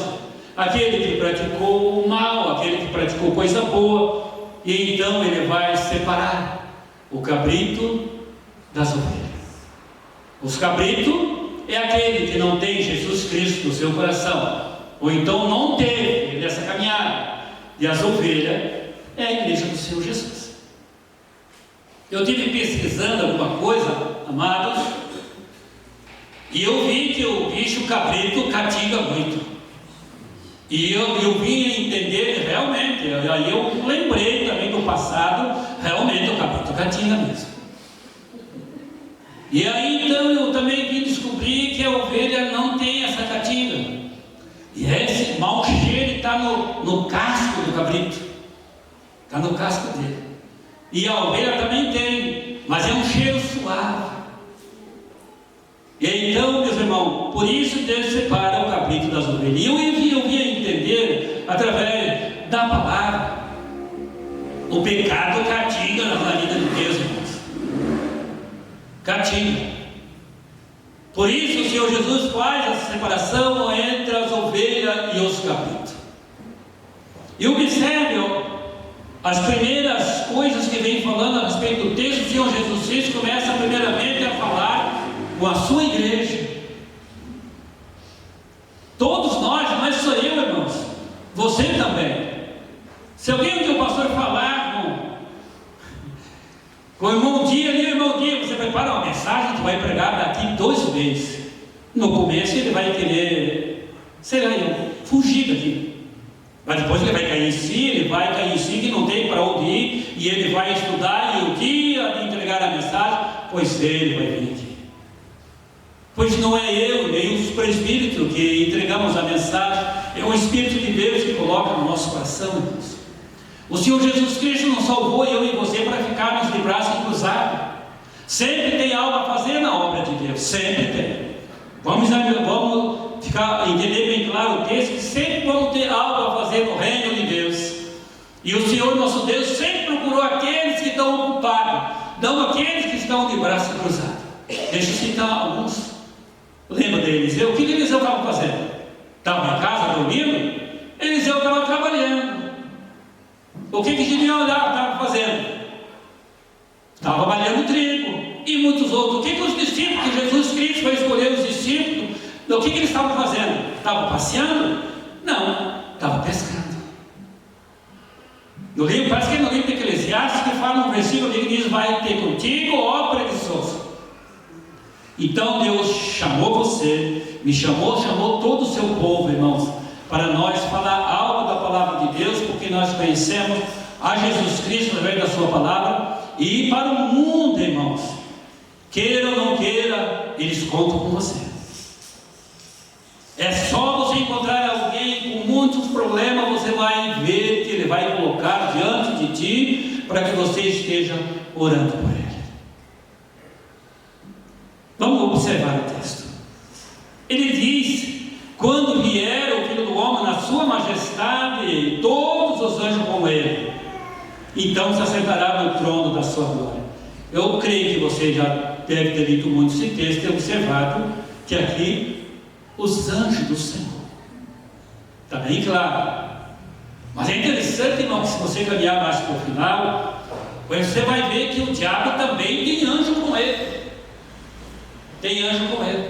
aquele que praticou o mal, aquele que praticou coisa boa, e então ele vai separar o cabrito das ovelhas. Os cabritos é aquele que não tem Jesus Cristo no seu coração, ou então não teve nessa caminhada, e as ovelhas é a igreja do Senhor Jesus. Eu tive pesquisando alguma coisa, amados, e eu vi que o bicho cabrito castiga muito. E eu vim entender realmente, aí eu lembrei também do passado, realmente o cabrito castiga mesmo. E aí então eu também vim descobrir que a ovelha não tem essa catinga. E esse mau cheiro está no casco do cabrito, está no casco dele. E a ovelha também tem, mas é um cheiro suave. E então, meus irmãos, por isso Deus separa o cabrito das ovelhas. E eu via entender através da palavra. O pecado castiga na vida de Deus, irmãos. Castiga. Por isso o Senhor Jesus faz essa separação entre as ovelhas e os cabritos. E observe as primeiras coisas que vem falando a respeito do texto. O Senhor Jesus Cristo começa primeiramente a falar com a sua igreja. Todos nós, não é só eu, irmãos, você também. Se alguém que o pastor falar com o irmão Dia ali, o irmão Dia, você vai prepara uma mensagem que vai pregar daqui 2 meses. No começo ele vai querer, sei lá, fugir daqui. Mas depois ele vai cair em si, que não tem para onde ir, e ele vai estudar, e o dia de entregar a mensagem, pois ele vai vir aqui. Pois não é eu, nem os presbíteros que entregamos a mensagem, é o Espírito de Deus que coloca no nosso coração, irmãos. O Senhor Jesus Cristo não salvou eu e você para ficarmos de braços cruzados. Sempre tem algo a fazer na obra de Deus, sempre tem. Vamos entender bem claro o texto, que sempre vamos ter algo a fazer no reino de Deus. E o Senhor nosso Deus sempre procurou aqueles que estão ocupados, não aqueles que estão de braços cruzados. Deixa eu citar alguns. Lembra de Eliseu? O que Eliseu estava fazendo? Estava em casa dormindo? Eliseu estava trabalhando. O que Gideão estava fazendo? Estava malhando trigo. E muitos outros. O que os discípulos que Jesus Cristo foi escolher os discípulos? O que eles estavam fazendo? Estavam passeando? Não, estavam pescando. No livro, parece que é no livro de Eclesiastes que fala um versículo que diz: vai ter contigo, ó preguiçoso. Então Deus chamou você, me chamou todo o seu povo, irmãos, para nós falar algo da palavra de Deus, porque nós conhecemos a Jesus Cristo através da sua palavra, e ir para o mundo, irmãos, queira ou não queira, eles contam com você. É só você encontrar alguém com muitos problemas, você vai ver que ele vai colocar diante de ti, para que você esteja orando por ele. Vamos observar o texto. Ele diz: quando vier o Filho do Homem na sua majestade, e todos os anjos com ele, então se assentará no trono da sua glória. Eu creio que você já deve ter lido muito esse texto e observado que aqui os anjos do Senhor, está bem claro. Mas é interessante, irmão, que se você caminhar mais para o final, você vai ver que o diabo também tem anjo com ele. Tem anjo com ele.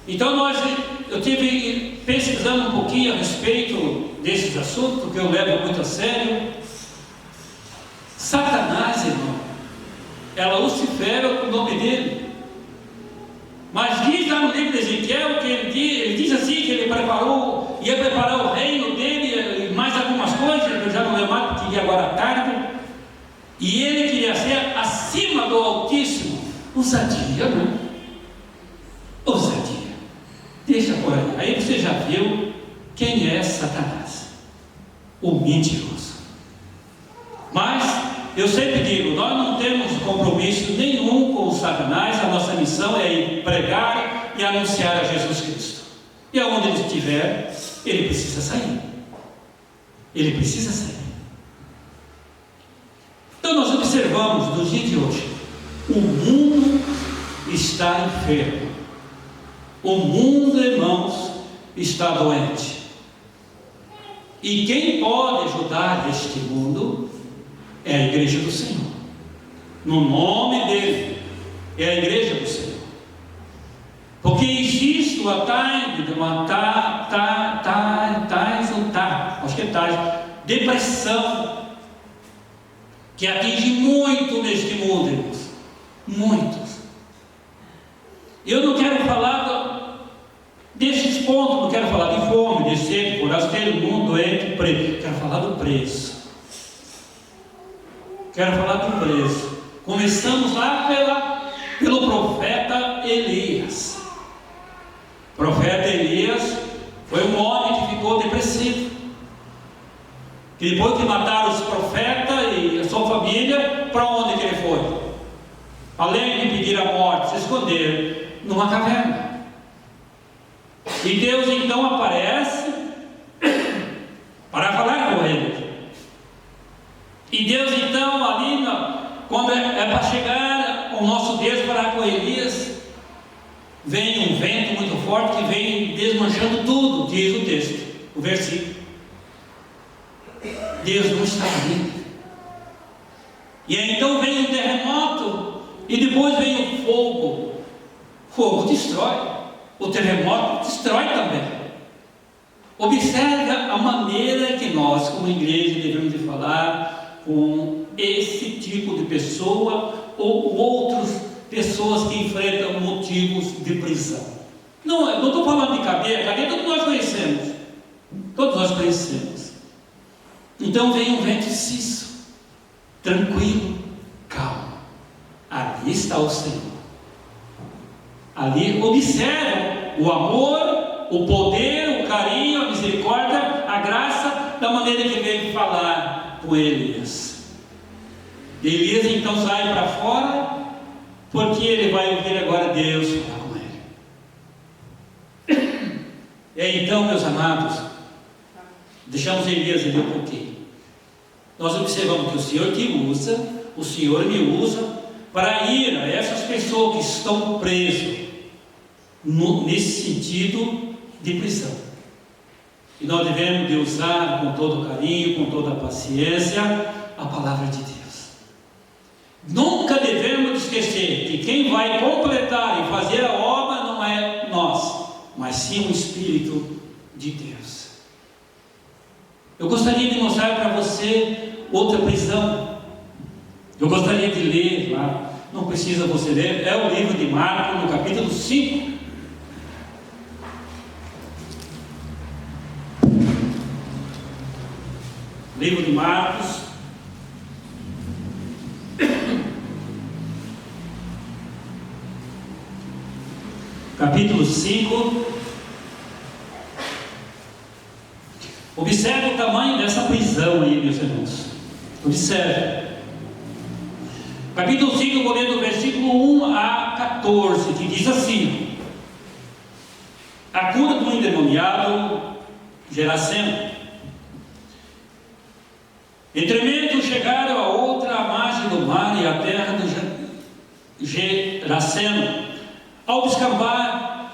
Então eu tive pesquisando um pouquinho a respeito desses assuntos, porque eu levo muito a sério. Satanás, irmão, é Lucifer, é o nome dele. Mas diz lá no livro de Ezequiel que ele diz assim, que ele ia preparar o reino dele, e mais algumas coisas, que eu já não lembro mais, porque ia agora à tarde. E ele queria ser acima do Altíssimo. Ousadia, não? Ousadia. Deixa por aí. Aí você já viu quem é Satanás. O mentiroso. Mas eu sempre digo, nós não temos compromisso nenhum com o Satanás. A nossa missão é ir pregar e anunciar a Jesus Cristo. E aonde ele estiver, ele precisa sair. Ele precisa sair. Então nós observamos nos dias de hoje, o mundo está enfermo. O mundo, irmãos, está doente. E quem pode ajudar este mundo é a igreja do Senhor. No nome dele, é a igreja do Senhor. Porque existe o depressão, que atinge muito neste mundo, irmãos. Muitos. Eu não quero falar desses pontos, não quero falar de fome, de sede, forasteiro, mundo doente, preso. Quero falar do preço. Quero falar do preço. Começamos lá pelo profeta Elias. O profeta Elias foi um homem que ficou depressivo. Que depois que mataram os profetas e a sua família, para onde que ele foi? Além de pedir a morte, se esconder numa caverna. E Deus então aparece para falar com ele. E Deus então ali, quando é para chegar o nosso Deus falar com Elias, vem um vento muito forte que vem desmanchando tudo, diz o texto, o versículo. Deus não está ali. E aí, então vem um terremoto, e depois vem o fogo. Fogo destrói, o terremoto destrói também. Observe a maneira que nós, como igreja, devemos de falar com esse tipo de pessoa ou outras pessoas que enfrentam motivos de prisão. Não estou falando de cadeia todos nós conhecemos. Todos nós conhecemos. Então vem um vento ciso, tranquilo, calmo. Ali está o Senhor. Ali observa o amor, o poder, o carinho, a misericórdia, a graça, da maneira que veio falar com Elias. Elias então sai para fora, porque ele vai ouvir agora Deus falar com ele. E então, meus amados, deixamos Elias ali um pouquinho. Nós observamos que o Senhor te usa, o Senhor me usa para ir a essas pessoas que estão presas nesse sentido de prisão. E nós devemos de usar com todo carinho, com toda paciência, a palavra de Deus. Nunca devemos esquecer que quem vai completar e fazer a obra não é nós, mas sim o Espírito de Deus. Eu gostaria de mostrar para você outra prisão. Eu gostaria de ler lá, não precisa você ler, é o livro de Marcos, no capítulo 5. Livro de Marcos, capítulo 5. Observe o tamanho dessa prisão aí, meus irmãos. Observe. Capítulo 5, eu vou ler do versículo 1 a 14, que diz assim: a cura do endemoniado Geraseno. Entretanto chegaram a outra margem do mar e a terra de Geraseno. Ao descampar,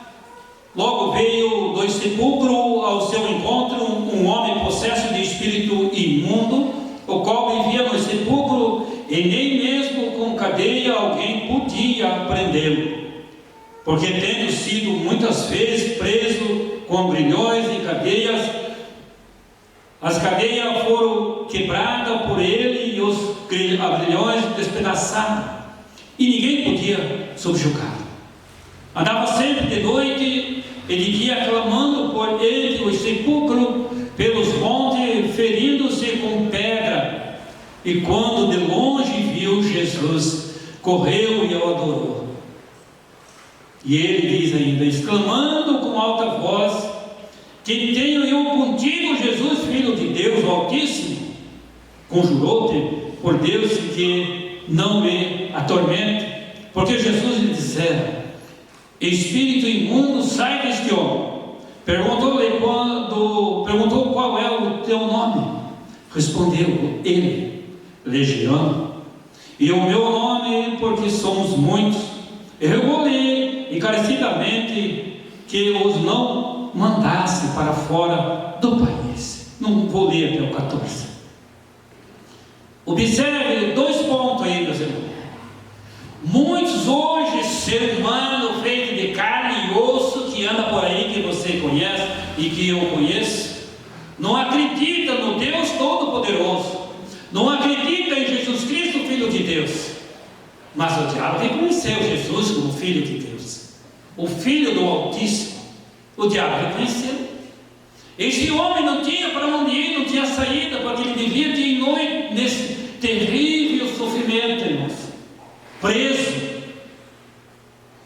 logo veio do sepulcro ao seu encontro um homem possesso de espírito imundo, o qual vivia no sepulcro, e nem mesmo com cadeia alguém podia prendê-lo, porque tendo sido muitas vezes preso com grilhões e cadeias, as cadeias foram quebradas por ele e os grilhões despedaçados, e ninguém podia subjugá-lo. Andava sempre de noite e de dia clamando por entre o sepulcro, pelos montes, ferindo-se com pedra. E quando de longe viu Jesus, correu e o adorou. E ele diz ainda, exclamando com alta voz: que tenho eu contigo, Jesus, Filho de Deus o Altíssimo? Conjurou-te por Deus que não me atormente. Porque Jesus lhe dissera: espírito imundo, sai deste homem. Perguntou-lhe perguntou qual é o teu nome. Respondeu ele: Legião. E o meu nome, porque somos muitos. E rogou-lhe encarecidamente que os não mandasse para fora do país. Não vou ler até o 14. Observe 2 pontos aí, meus irmãos. Muitos hoje, ser humano feito de carne e osso, que anda por aí, que você conhece e que eu conheço, não acredita no Deus Todo-Poderoso, não acredita em Jesus Cristo, Filho de Deus. Mas o diabo reconheceu Jesus como Filho de Deus, o Filho do Altíssimo. O diabo reconheceu. Esse homem não tinha para onde ir, não tinha saída, porque ele vivia dia e noite nesse terrível sofrimento, irmãos, preso.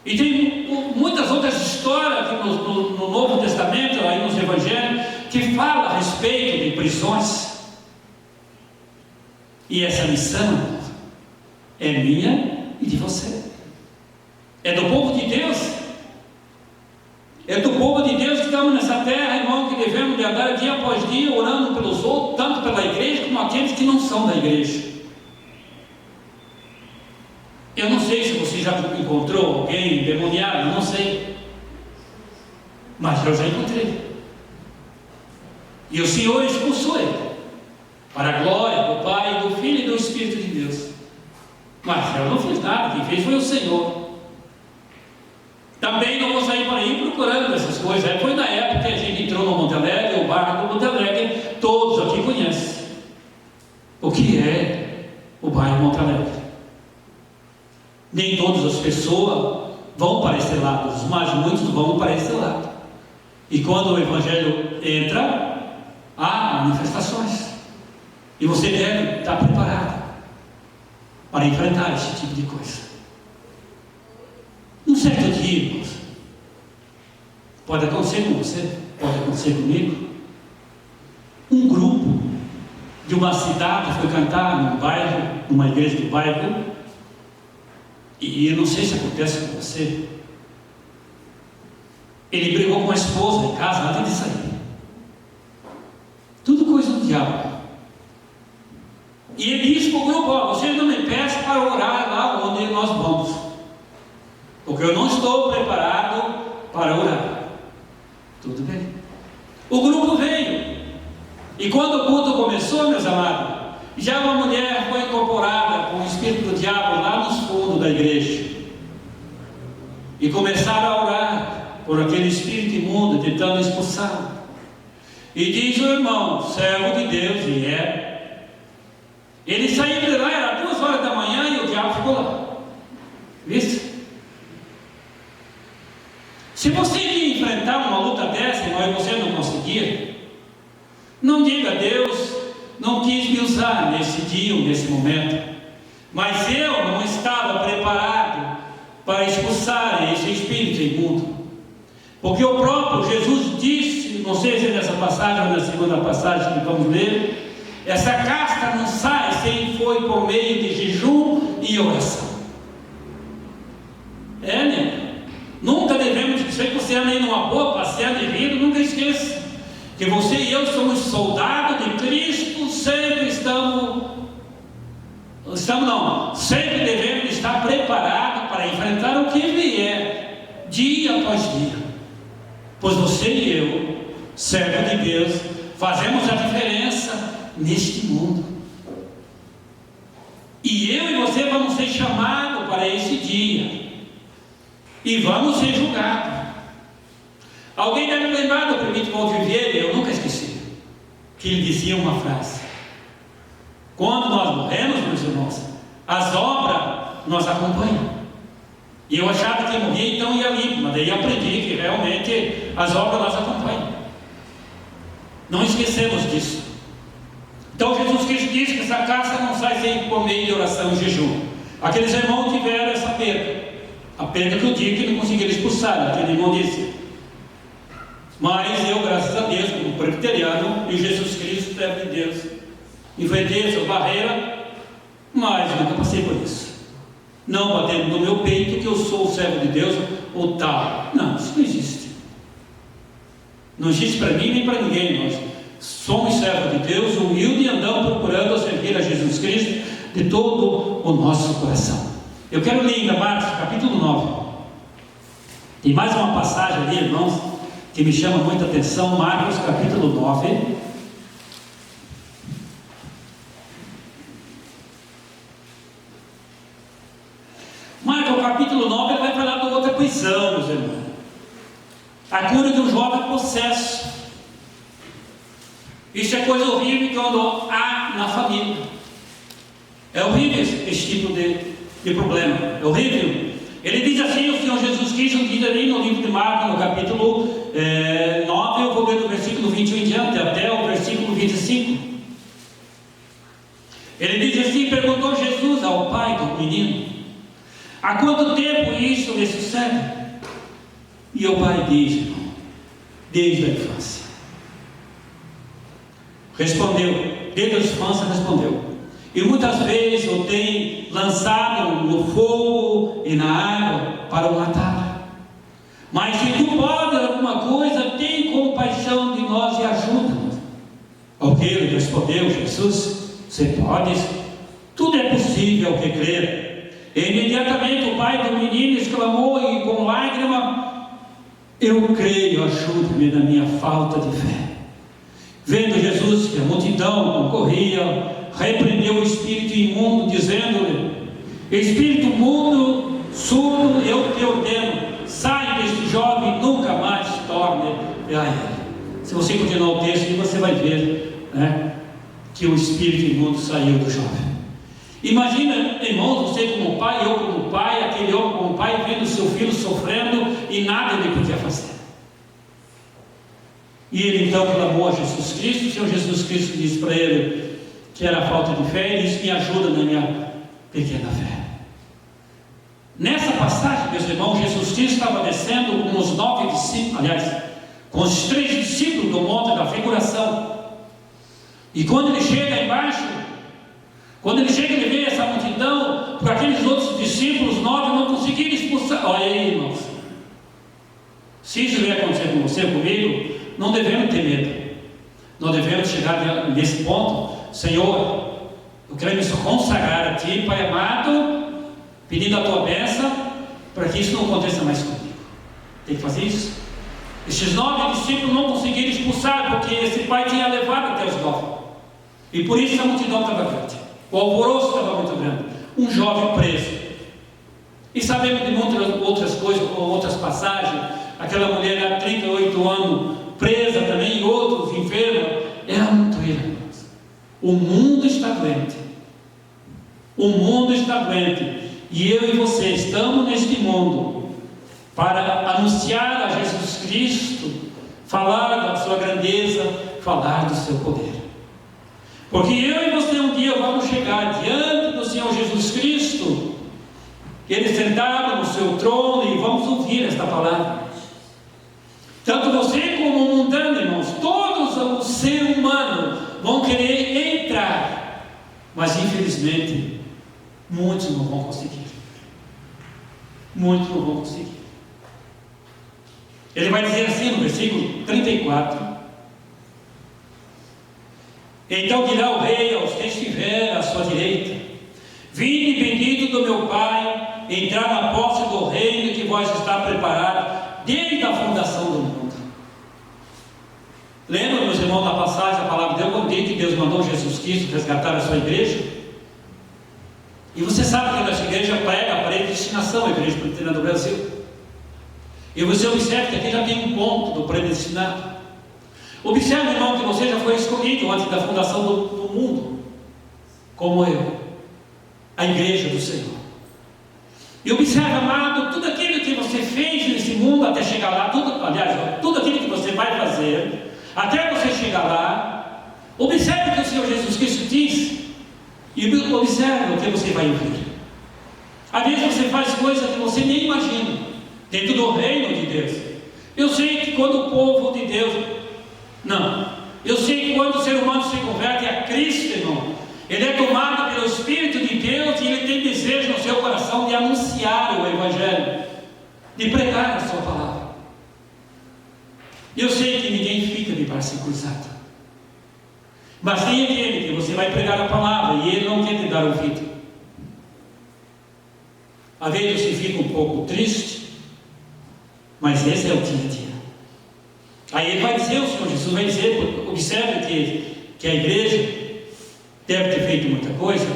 E tem muitas outras histórias no Novo Testamento, aí nos Evangelhos, que fala a respeito de prisões. E essa missão é minha e de você. É do povo de Deus. É do povo de Deus que estamos nessa terra, irmão, que devemos de andar dia após dia orando pelos outros, tanto pela igreja como aqueles que não são da igreja. Eu não sei se você já encontrou alguém endemoniado, não sei. Mas eu já encontrei. E o Senhor expulsou ele, para a glória do Pai, do Filho e do Espírito de Deus. Mas eu não fiz nada, quem fez foi o Senhor. Também não vou sair por aí procurando essas coisas. Foi na época que a gente entrou no Monte Alegre, o bairro do Monte Alegre, todos aqui conhecem. O que é alegre. Nem todas as pessoas vão para esse lado, mas muitos vão para esse lado. E quando o Evangelho entra, há manifestações. E você deve estar preparado para enfrentar esse tipo de coisa. Um certo dia, irmãos, pode acontecer com você, pode acontecer comigo. Um grupo de uma cidade foi cantar num bairro, numa igreja do bairro, e eu não sei se acontece com você. Ele brigou com a esposa em casa antes de sair. Tudo coisa do diabo. E ele disse para o grupo: ó, você não me peça para orar lá onde nós vamos, porque eu não estou preparado para orar. Tudo bem. O grupo veio. E quando o culto começou, meus amados, já uma mulher foi incorporada com o espírito do diabo lá nos fundos da igreja. E começaram a orar por aquele espírito imundo, tentando expulsá-lo. E diz o irmão, servo de Deus, e é. Ele saiu de lá, era 2 horas da manhã, e o diabo ficou lá. Viste? Se você ia enfrentar uma luta dessa, irmão, e você não conseguia, não diga: Deus não quis me usar nesse dia ou nesse momento, mas eu não estava preparado para expulsar esse espírito imundo. Porque o próprio Jesus disse, não sei se é nessa passagem ou na segunda passagem que vamos ler, essa casta não sai sem foi por meio de jejum e oração. Né? Nunca devemos dizer que você anda aí numa boa, passeando de vida, nunca esqueça que você e eu somos soldados de Cristo, sempre sempre devemos estar preparados para enfrentar o que vier, dia após dia. Pois você e eu, servo de Deus, fazemos a diferença neste mundo. E eu e você vamos ser chamados para esse dia. E vamos ser julgados. Alguém deve lembrar do Primito Valdir Vieira, eu nunca esqueci, que ele dizia uma frase: quando nós morremos, meus irmãos, as obras nos acompanham. E eu achava que morria, então ia limpo, mas daí aprendi que realmente as obras nos acompanham. Não esquecemos disso. Então Jesus Cristo disse que essa caça não sai sem por meio de oração e jejum. Aqueles irmãos tiveram essa perda, a perda do dia que não conseguiram expulsar. Aquele irmão disse: mas eu, graças a Deus, como presbiteriano, e Jesus Cristo, servo de Deus, enfrentei essa barreira, mas nunca passei por isso. Não batendo no meu peito que eu sou o servo de Deus ou tal. Não, isso não existe. Não existe para mim nem para ninguém. Nós somos servos de Deus, humildes, e andamos procurando servir a Jesus Cristo de todo o nosso coração. Eu quero ler ainda Marcos capítulo 9. Tem mais uma passagem ali, irmãos, que me chama muita atenção. Marcos capítulo 9. Marcos capítulo 9, ele vai falar de outra prisão, meus irmãos. A cura de um jovem possesso. Isso é coisa horrível quando há na família. É horrível esse tipo de problema. É horrível. Ele diz assim, o Senhor Jesus Cristo diz ali no livro de Marcos, no capítulo 9, eu vou ler do versículo 21 em diante, até o versículo 25. Ele diz assim: perguntou Jesus ao pai do menino: há quanto tempo isso lhe sucede? E o pai diz: irmão, desde a infância. Respondeu, desde a infância respondeu. E muitas vezes o tem lançado no fogo e na água para o matar. Mas se tu pode alguma coisa, tem compaixão de nós e ajuda-nos. Ao que ele respondeu, Jesus: você pode, tudo é possível ao que crer. E imediatamente o pai do menino exclamou e com lágrima: eu creio, ajuda-me na minha falta de fé. Vendo Jesus que a multidão concorria, repreendeu o espírito imundo, dizendo-lhe: espírito imundo, surdo, eu te ordeno, sai deste jovem, nunca mais torne a ele. Se você continuar o texto, você vai ver, né, que o espírito imundo saiu do jovem. Imagina, irmãos, você como pai, eu como pai, aquele homem como pai, vendo seu filho sofrendo e nada ele podia fazer. E ele então clamou a Jesus Cristo. O Senhor Jesus Cristo disse para ele que era falta de fé, e isso me ajuda na minha pequena fé. Nessa passagem, meus irmãos, Jesus Cristo estava descendo com os 9 discípulos, aliás, com os 3 discípulos do Monte da Figuração. E quando ele chega embaixo, ele vê essa multidão, porque aqueles outros discípulos 9 não conseguiram expulsar. Olha aí, irmãos, se isso vier acontecer com você, comigo, não devemos ter medo. Não devemos chegar nesse ponto. Senhor, eu quero me consagrar a Ti, Pai amado, pedindo a Tua bênção, para que isso não aconteça mais comigo. Tem que fazer isso. Esses 9 discípulos não conseguiram expulsar, porque esse pai tinha levado até os 9. E por isso a multidão estava grande. O alvoroço estava muito grande. Um jovem preso. E sabemos de muitas outras coisas, outras passagens. Aquela mulher há 38 anos, presa também, e outros enfermos. Era muito irmãos. O mundo está doente. O mundo está doente. E eu e você estamos neste mundo para anunciar a Jesus Cristo, falar da sua grandeza, falar do seu poder. Porque eu e você um dia vamos chegar diante do Senhor Jesus Cristo, Ele sentado no seu trono, e vamos ouvir esta palavra. Tanto você como o mundano, irmãos, todos os seres humanos vão querer entrar, mas infelizmente muitos não vão conseguir. Muitos não vão conseguir. Ele vai dizer assim no versículo 34: então dirá o rei aos que estiver à sua direita: vinde bendito do meu Pai, entrar na posse do reino que vos está preparado desde a fundação do mundo. Lembra, meus irmãos, da passagem, a palavra de Deus, quando diz que Deus mandou Jesus Cristo resgatar a sua igreja? E você sabe que a nossa igreja prega a predestinação, a igreja presbiteriana do Brasil. E você observa que aqui já tem um ponto do predestinado. Observe, irmão, que você já foi escolhido antes da fundação do mundo, como eu, a igreja do Senhor. E observe, amado, tudo aquilo que você fez nesse mundo até chegar lá, tudo aquilo que você vai fazer até você chegar lá. Observe o que o Senhor Jesus Cristo diz, e observe o que você vai ouvir. Às vezes você faz coisas que você nem imagina dentro do reino de Deus. Eu sei que quando o povo de Deus, eu sei que quando o ser humano se converte a Cristo, irmão, ele é tomado pelo Espírito de Deus, e ele tem desejo no seu coração de anunciar o Evangelho, de pregar a sua palavra. Eu sei que ninguém fica de braço cruzado, mas tem aquele que você vai pregar a palavra e ele não quer te dar ouvido. Às vezes você fica um pouco triste, mas esse é o dia a dia. Aí ele vai dizer, o Senhor Jesus vai dizer, observe que a igreja deve ter feito muita coisa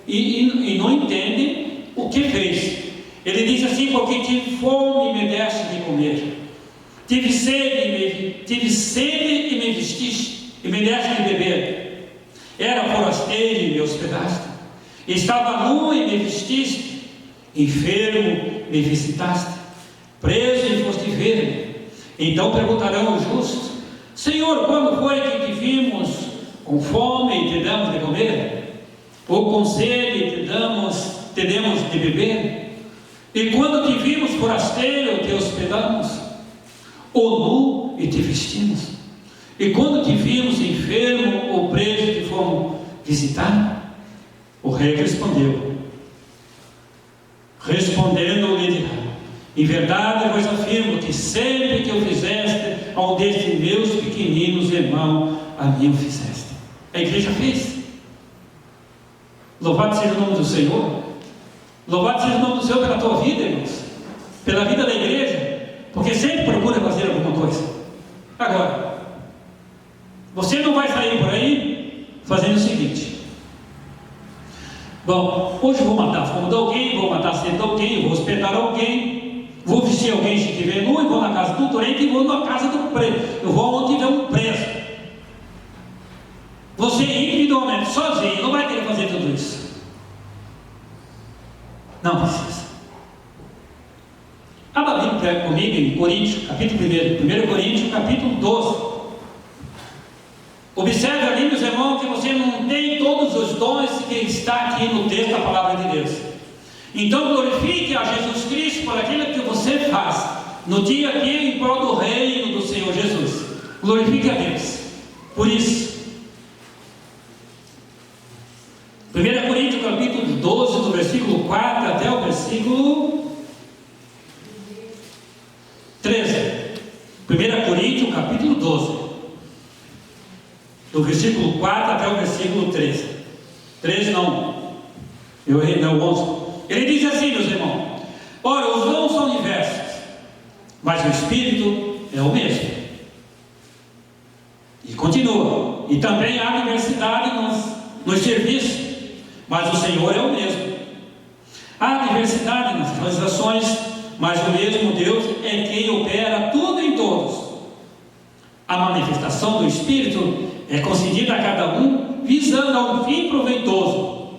e não entende o que fez. Ele diz assim: porque tive fome e me deste de comer, tive sede e me vestiste, e me deste de beber, era forasteiro e me hospedaste, estava nu e me vestiste, enfermo me visitaste, preso e foste ver-me. Então perguntarão os justos: Senhor, quando foi que te vimos com fome e te damos de comer? Ou com sede e te demos de beber? E quando te vimos forasteiro, te hospedamos? Ou nu e te vestimos? E quando te vimos enfermo ou preso, te fomos visitar? O rei respondeu: respondendo-lhe dirá: em verdade vos afirmo que sempre que eu fizeste a um destes meus pequeninos irmãos, a mim o fizeste. A igreja fez. Louvado seja o nome do Senhor. Louvado seja o nome do Senhor pela tua vida, irmãos, pela vida da igreja, porque sempre procura fazer alguma coisa. Agora, você não vai sair por aí fazendo o seguinte: bom, hoje eu vou matar a fome de alguém, vou matar a sede de alguém, vou hospedar alguém, vou vestir alguém se estiver nu, e vou na casa do doente, e vou na casa do preso, eu vou onde tiver um preso. Você individualmente, sozinho, não vai querer fazer tudo isso. Não precisa. Abra a Bíblia comigo em Coríntios, capítulo 1. 1 Coríntios, capítulo 12. Observe ali, meus irmãos, que você não tem todos os dons que está aqui no texto da palavra de Deus. Então glorifique a Jesus Cristo por aquilo que você faz no dia a dia em prol do reino do Senhor Jesus. Glorifique a Deus por isso. 1 Coríntios capítulo 12, do versículo 4 até o versículo 13. 1 Coríntios capítulo 12, do versículo 4 até o versículo 13. 13 não, eu errei, não, 11. Ele diz assim, meus irmãos: ora, os dons são diversos, mas o Espírito é o mesmo. E continua: e também há diversidade nos serviços, mas o Senhor é o mesmo. Há diversidade nas realizações, mas o mesmo Deus é quem opera tudo em todos. A manifestação do Espírito é concedida a cada um, visando a um fim proveitoso,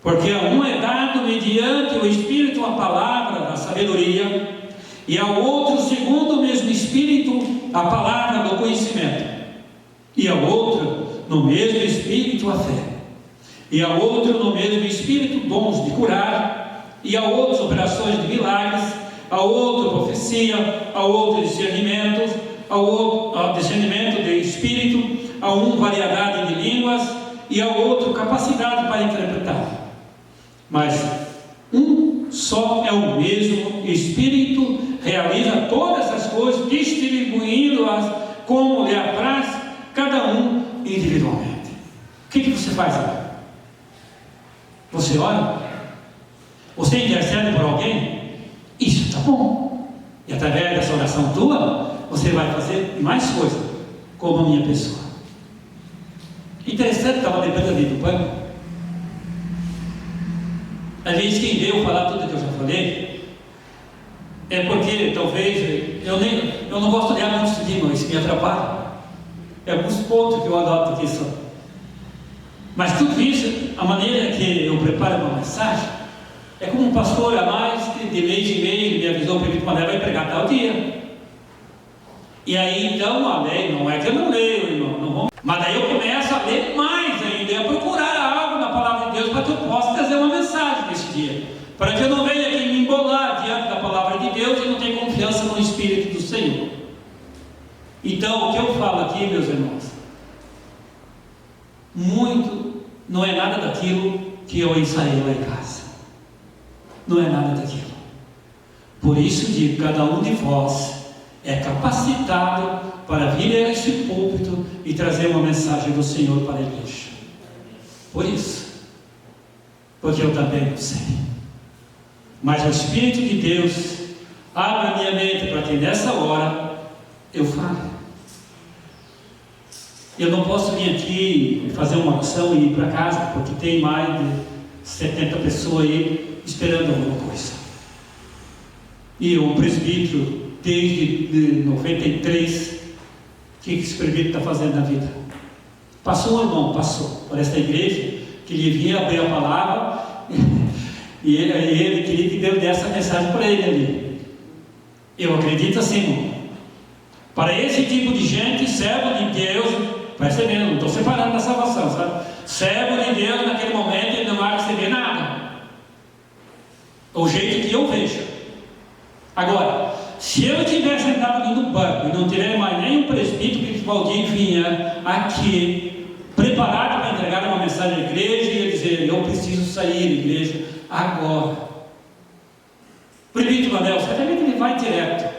porque a um é dado mediante o Espírito a palavra da sabedoria, e ao outro, segundo o mesmo Espírito, a palavra do conhecimento, e ao outro, no mesmo Espírito, a fé, e ao outro, no mesmo Espírito, dons de curar, e a outros, operações de milagres, a outro, profecia, a outro, discernimento, ao outro, discernimento de Espírito, a um, variedade de línguas, e ao outro, capacidade para interpretar. Mas um só é o mesmo Espírito, realiza todas essas coisas, distribuindo-as como lhe apraz, cada um individualmente. O que você faz agora? Você ora? Você intercede por alguém? Isso está bom. E através dessa oração tua, você vai fazer mais coisas, como a minha pessoa. Interessante, estava lembrando ali do banco. Às vezes quem veio falar tudo que eu já falei é porque talvez eu não gosto de olhar muito de mim, isso me atrapalha. É alguns pontos que eu adoto aqui só. Mas tudo isso, a maneira que eu preparo uma mensagem, é como um pastor a mais, de mês em mês, ele me avisou, o prefeito Mané vai pregar tal dia. E aí então a lei, não é que eu não leio, irmão, não vamos. Mas daí eu começo a ler mais ainda, a procurar algo na palavra de Deus para que eu possa trazer uma mensagem desse dia, para que eu não venha aqui me embolar diante da palavra de Deus e não tenha confiança no Espírito do Senhor. Então o que eu falo aqui, meus irmãos, muito não é nada daquilo que eu ensaiei lá em casa, não é nada daquilo. Por isso digo, cada um de vós é capacitado para vir a este púlpito e trazer uma mensagem do Senhor para a igreja. Por isso, porque eu também não sei, mas o Espírito de Deus abre a minha mente para que nessa hora eu fale. Eu não posso vir aqui fazer uma oração e ir para casa, porque tem mais de 70 pessoas aí esperando alguma coisa. E o presbítero, desde 93, o que esse presbítero está fazendo na vida? Passou um irmão, passou por esta igreja, que ele vinha abrir a palavra, e ele queria que Deus desse essa mensagem para ele ali. Eu acredito assim, irmão. Para esse tipo de gente, servo de Deus, percebendo, não estou separando da salvação, sabe? Servo de Deus, naquele momento, ele não vai receber nada. O jeito que eu vejo. Agora, se eu estiver sentado ali no banco e não tiver mais nem um presbítero que Valdir vinha aqui, preparado para entregar uma mensagem à igreja, e ele dizer: eu preciso sair da igreja agora. Presbítero Manel, certamente ele vai direto.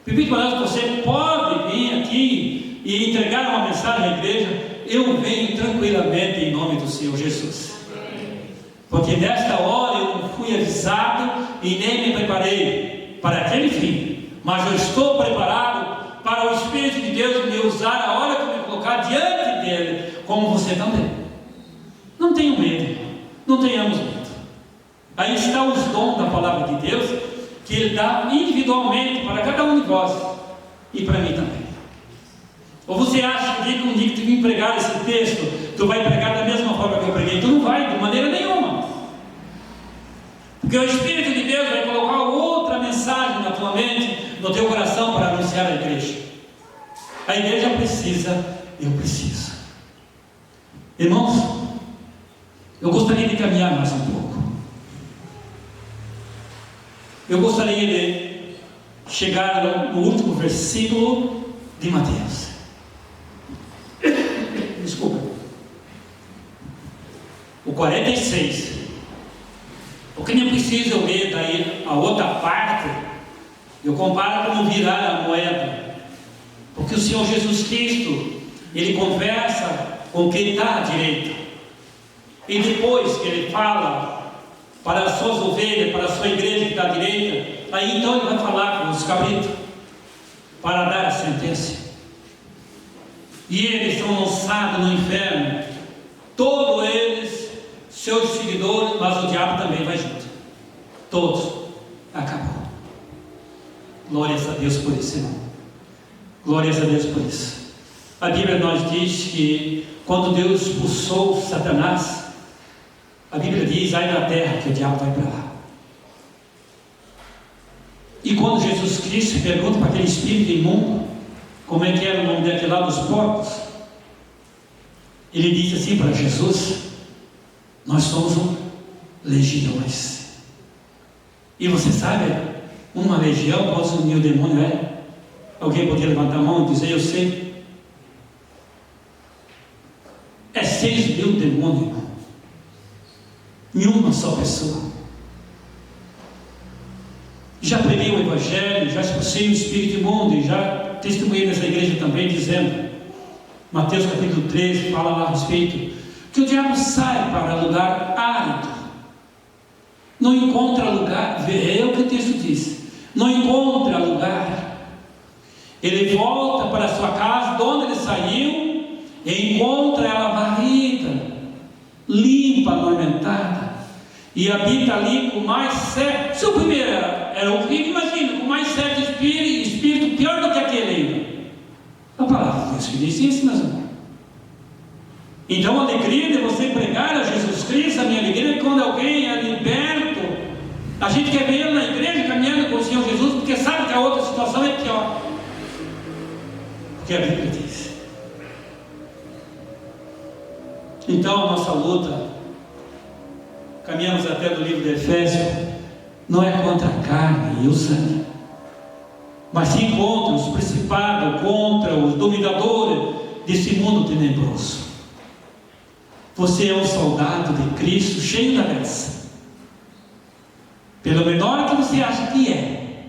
Presbítero Manel, você pode vir aqui e entregar uma mensagem à igreja? Eu venho tranquilamente em nome do Senhor Jesus. Porque nesta hora eu não fui avisado e nem me preparei para aquele fim, mas eu estou preparado para o Espírito de Deus me usar a hora que eu me colocar diante dele, como você também. Não tenham medo, não tenhamos medo. Aí está os dons da palavra de Deus, que ele dá individualmente para cada um de vós e para mim também. Ou você acha que um dia que tu vir pregar esse texto, tu vai pregar da mesma forma que eu preguei? Tu não vai, de maneira nenhuma. Porque o Espírito de Deus vai colocar outra mensagem na tua mente, no teu coração, para anunciar a igreja. A igreja precisa, eu preciso. Irmãos, eu gostaria de caminhar mais um pouco. Eu gostaria de chegar no último versículo de Mateus. Desculpa. O 46. Porque nem preciso eu ler daí a outra parte. Eu comparo como virar a moeda. Porque o Senhor Jesus Cristo, Ele conversa com quem está à direita. E depois que Ele fala para as suas ovelhas, para a sua igreja que está à direita, aí então Ele vai falar com os cabritos para dar a sentença. E eles são lançados no inferno, todos eles, seus seguidores, mas o diabo também vai junto. Todos. Acabou. Glórias a Deus por isso, irmão. Glórias a Deus por isso. A Bíblia nos diz que quando Deus expulsou Satanás, a Bíblia diz, ai da terra, que o diabo vai para lá. E quando Jesus Cristo pergunta para aquele espírito imundo, como é que era o nome daquele lá dos porcos, ele diz assim para Jesus: nós somos legiões. E você sabe, uma legião, quantos mil demônios é? Alguém poderia levantar a mão e dizer, eu sei? É 6.000 demônios, irmão, em uma só pessoa. Já preguei o Evangelho, já expulsei o espírito imundo, e já testemunhei nessa igreja também, dizendo, Mateus capítulo 13, fala lá a respeito, que o diabo sai para lugar árido, não encontra lugar, é o que o texto diz, não encontra lugar, ele volta para a sua casa, de onde ele saiu, e encontra ela varrida, limpa, ornamentada, e habita ali com mais 7, se o primeiro era horrível, imagina, com mais 7 espíritos, pior do que aquele ainda. A palavra de Deus que diz isso, meus irmãos. Então a alegria de você pregar a Jesus Cristo, a minha alegria é quando alguém é liberto. A gente quer ver ele na igreja caminhando com o Senhor Jesus, porque sabe que a outra situação é pior. Porque a Bíblia diz. Então a nossa luta, caminhamos até do livro de Efésios, não é contra a carne e o sangue, mas sim contra os principados, contra os dominadores desse mundo tenebroso. Você é um soldado de Cristo, cheio da graça. Pelo menor que você acha que é,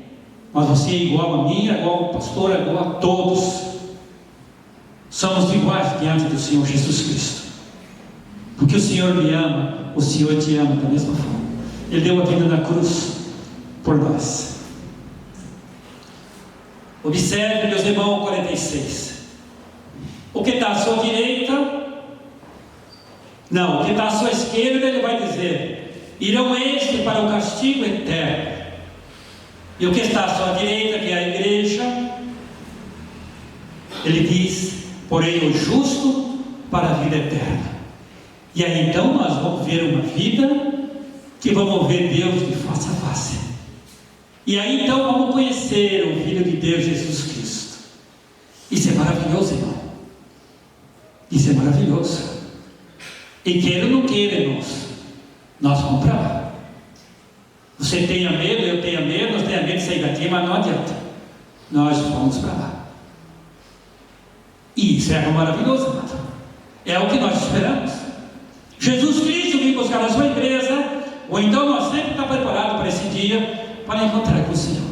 mas você é igual a mim, é igual ao pastor, é igual a todos. Somos iguais diante do Senhor Jesus Cristo. Porque o Senhor me ama, o Senhor te ama da mesma forma. Ele deu a vida na cruz por nós. Observe, meus irmãos, 46. O que está à sua direita, não, o que está à sua esquerda, ele vai dizer: irão estes para o castigo eterno. E o que está à sua direita, que é a igreja, ele diz: porém o justo para a vida eterna. E aí então nós vamos ver uma vida que vamos ver Deus de face a face. E aí então vamos conhecer o Filho de Deus, Jesus Cristo. Isso é maravilhoso, irmão. Isso é maravilhoso. E queira ou não queira, irmãos, nós vamos para lá. Você tenha medo, eu tenha medo, nós tenha medo de sair daqui, mas não adianta. Nós vamos para lá. E isso é algo maravilhoso, irmão. É o que nós esperamos. Jesus Cristo vem buscar a sua igreja, ou então nós sempre estamos preparados para esse dia, para encontrar com o Senhor.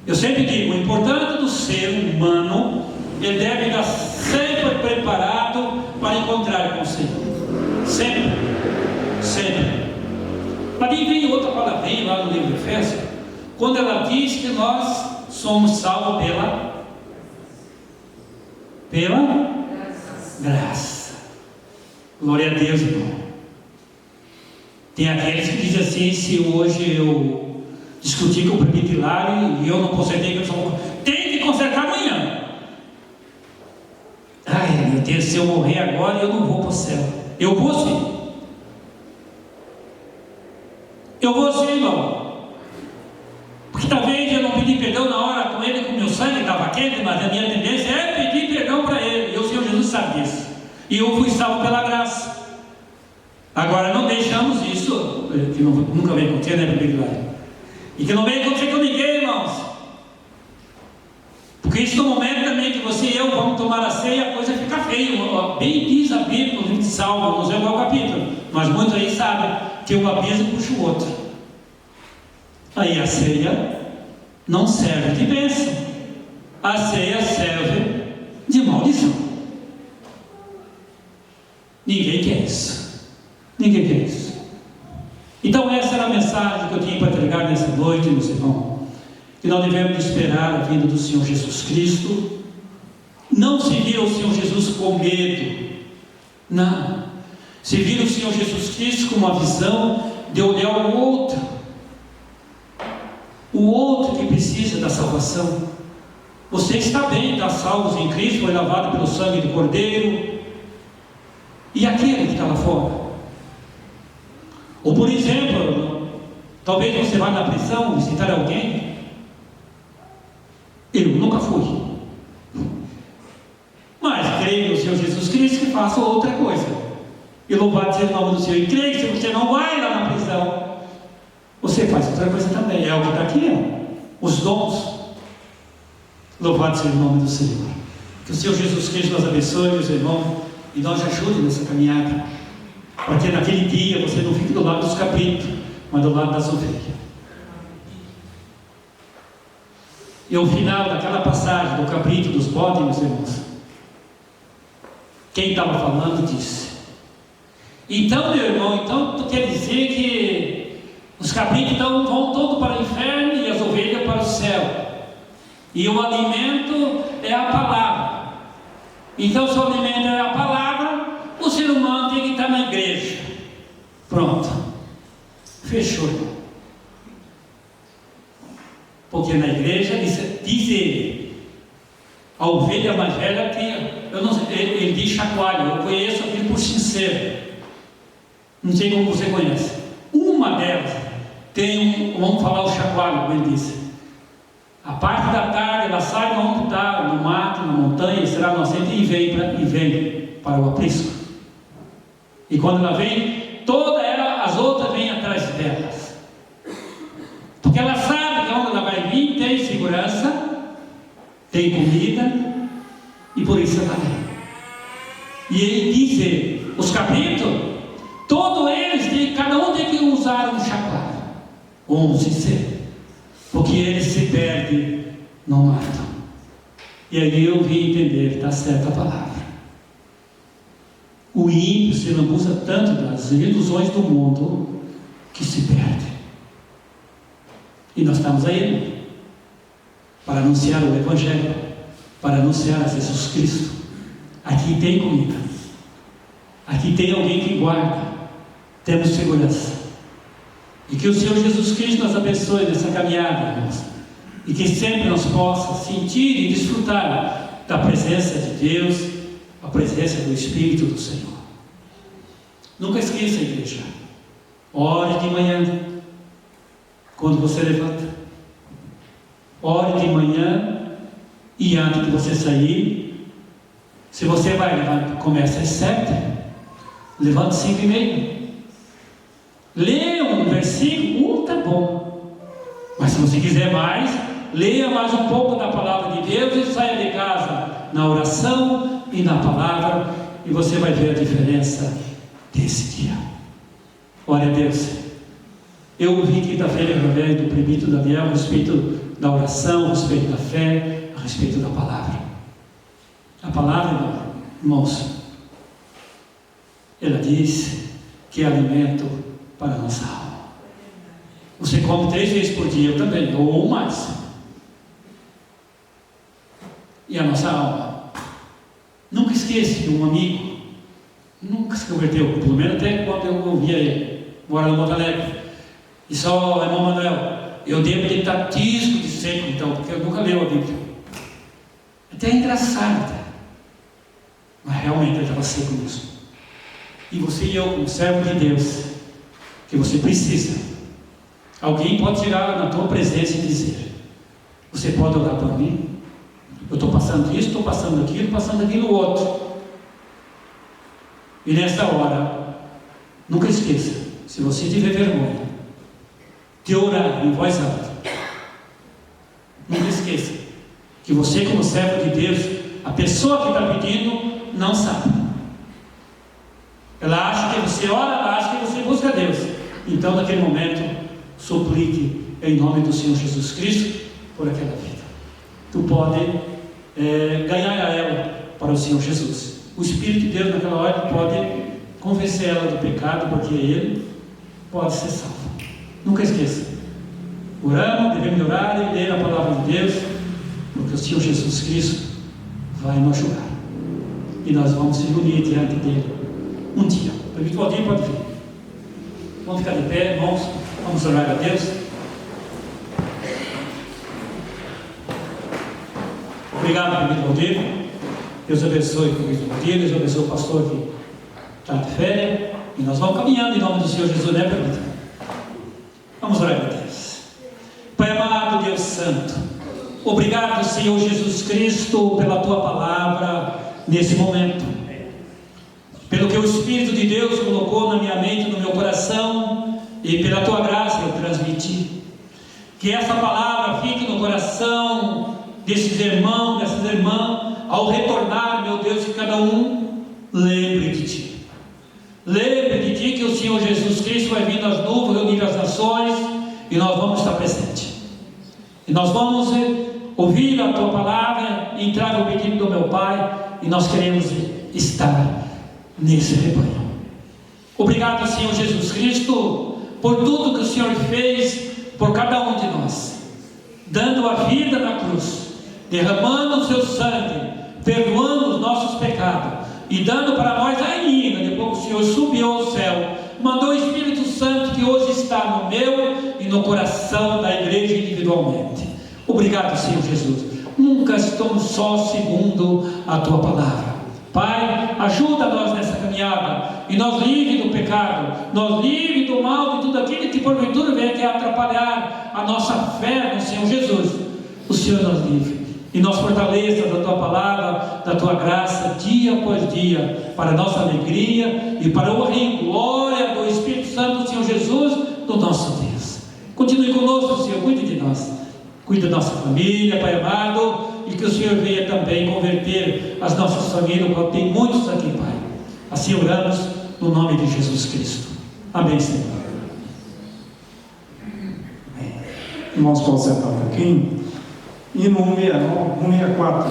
Eu sempre digo, o importante do ser humano, ele deve estar sempre preparado para encontrar com o Senhor. Sempre. Sempre. Mas aí vem outra palavrinha lá no livro de Efésios, quando ela diz que nós somos salvos pela graça. Glória a Deus, irmão. Tem aqueles que dizem assim: se hoje eu discutir com o prefeito Hilário e eu não consertei, tem que consertar amanhã. Ai meu Deus, se eu morrer agora eu não vou para o céu. Eu vou sim. Eu vou sim, irmão. Porque talvez eu não pedi perdão na hora com ele, com o meu sangue estava quente, mas a minha tendência é pedir perdão para ele. E o Senhor Jesus sabe disso. E eu fui salvo pela graça. Agora não deixamos isso, que nunca vai acontecer, né, Bíblia? E que não vai acontecer com ninguém, irmãos. Porque isso no momento também que você e eu vamos tomar a ceia, a coisa fica feia. Bem diz a Bíblia, no livro de Salmo, não sei qual capítulo, mas muitos aí sabem que um abismo puxa o outro. Aí a ceia não serve de bênção, a ceia serve de maldição. Ninguém quer isso. Ninguém quer isso. Então essa era a mensagem que eu tinha para entregar nessa noite, meus irmãos. Que nós devemos esperar a vinda do Senhor Jesus Cristo. Não seguir o Senhor Jesus com medo. Não. Seguir o Senhor Jesus Cristo com uma visão de olhar o outro. O outro que precisa da salvação. Você está bem, está salvo em Cristo, foi lavado pelo sangue do Cordeiro. E aquele que está lá fora? Ou por exemplo, talvez você vá na prisão visitar alguém. Eu nunca fui. Mas creio no Senhor Jesus Cristo que faça outra coisa. E louvado seja o nome do Senhor. E creio que se você não vai lá na prisão, você faz outra coisa também. É o que está aqui, ó. Os dons. Louvado seja o nome do Senhor. Que o Senhor Jesus Cristo nos abençoe, meus irmãos, e nos ajude nessa caminhada. Para que naquele dia você não fique do lado dos cabritos, mas do lado das ovelhas. E ao final daquela passagem do cabrito dos bodes, meus irmãos, quem estava falando disse: então, meu irmão, então tu quer dizer que os cabritos vão todos para o inferno e as ovelhas para o céu. E o alimento é a palavra. Então, se o alimento é a palavra, o ser humano tem que estar na igreja. Pronto. Fechou. Porque na igreja, diz ele, a ovelha mais velha que, eu não sei, ele diz chacoalho, eu conheço aquilo por sincero. Não sei como você conhece. Uma delas tem vamos falar o chacoalho, como ele disse. A parte da tarde ela sai de onde está, no mato, na montanha, será inocente e vem para o aprisco. E quando ela vem, toda ela, as outras vêm atrás delas. Porque ela sabe que onde ela vai vir tem segurança, tem comida, e por isso ela vem. E ele diz, os cabritos, todos eles, cada um tem que usar um chacoalho, ou um sincero. Porque eles se perdem no mato. E aí eu vim entender, está certa a palavra. O ímpio se lambuza tanto das ilusões do mundo que se perde. E nós estamos aí para anunciar o Evangelho, para anunciar a Jesus Cristo. Aqui tem comida, aqui tem alguém que guarda, temos segurança. E que o Senhor Jesus Cristo nos abençoe nessa caminhada, irmãos. E que sempre nós possamos sentir e desfrutar da presença de Deus, a presença do Espírito do Senhor. Nunca esqueça, igreja. Ore de manhã, quando você levanta. Ore de manhã e antes de você sair. Se você vai levantar, começa às 7, levante 5:30. Leia um versículo, tá bom. Mas se você quiser mais, leia mais um pouco da palavra de Deus e saia de casa na oração e na palavra, e você vai ver a diferença desse dia. Glória a Deus. Eu ouvi quinta-feira através do prefeito Daniel a respeito da oração, a respeito da fé, a respeito da palavra. A palavra, irmãos, ela diz que é alimento para a nossa alma. Você come 3 vezes por dia, eu também, ou mais. E a nossa alma, nunca esqueça de um amigo, nunca se converteu, pelo menos até quando eu ouvia ele, mora no Monte Alegre. E só, irmão Manuel, eu devo de estar tisco de seco, então, porque eu nunca leio a Bíblia. Até é engraçado, mas realmente eu estava seco mesmo. E você e eu, como servo de Deus, que você precisa Alguém pode chegar na tua presença e dizer: você pode orar por mim? Eu estou passando isso, estou passando aquilo outro. E nesta hora, nunca esqueça, se você tiver vergonha de orar em voz alta, nunca esqueça que você, como servo de Deus, a pessoa que está pedindo não sabe. Ela acha que você ora, ela acha que você busca Deus. Então, naquele momento, suplique em nome do Senhor Jesus Cristo por aquela vida. Tu pode ganhar a ela para o Senhor Jesus. O Espírito de Deus naquela hora pode convencer ela do pecado, porque Ele pode ser salvo. Nunca esqueça, oramos, devemos orar e ler a palavra de Deus, porque o Senhor Jesus Cristo vai nos julgar e nós vamos se unir diante dele um dia. Permite Valdir, pode vir. Vamos ficar de pé, irmãos, vamos orar a Deus. Obrigado, Permite Valdir. Deus abençoe o Permite Valdir, Deus abençoe o pastor que está de férias, e nós vamos caminhando em nome do Senhor Jesus, né, Permite? Vamos orar a Deus. Pai amado, Deus Santo, obrigado, Senhor Jesus Cristo, pela Tua palavra nesse momento, pelo que o Espírito de Deus colocou na minha mente, no meu coração, e pela Tua graça eu transmiti. Que essa palavra fique no coração desses irmãos, dessas irmãs, ao retornar, meu Deus, que cada um lembre de Ti. Lembre de Ti, que o Senhor Jesus Cristo vai vir nas nuvens, reunir as nações, e nós vamos estar presentes. E nós vamos ouvir a Tua palavra, entrar no pedido do meu Pai, e nós queremos estar nesse rebanho. Obrigado, Senhor Jesus Cristo, por tudo que o Senhor fez por cada um de nós, dando a vida na cruz, derramando o seu sangue, perdoando os nossos pecados, e dando para nós ainda, depois que o Senhor subiu ao céu, mandou o Espírito Santo que hoje está no meu e no coração da igreja individualmente. Obrigado, Senhor Jesus. Nunca estamos só segundo a Tua palavra. Pai, ajuda nós nessa caminhada, e nós livre do pecado, nós livre do mal, de tudo aquilo que porventura vem aqui atrapalhar a nossa fé no Senhor Jesus. O Senhor nos livre e nos fortaleça da Tua palavra, da Tua graça, dia após dia, para a nossa alegria e para a honra e glória do Espírito Santo do Senhor Jesus, do nosso Deus. Continue conosco, Senhor, cuide de nós, cuide da nossa família, Pai amado, e que o Senhor venha também converter as nossas famílias, porque tem muitos aqui, Pai. Assim oramos no nome de Jesus Cristo. Amém, Senhor.
Irmãos, pode sentar um pouquinho. E no 164,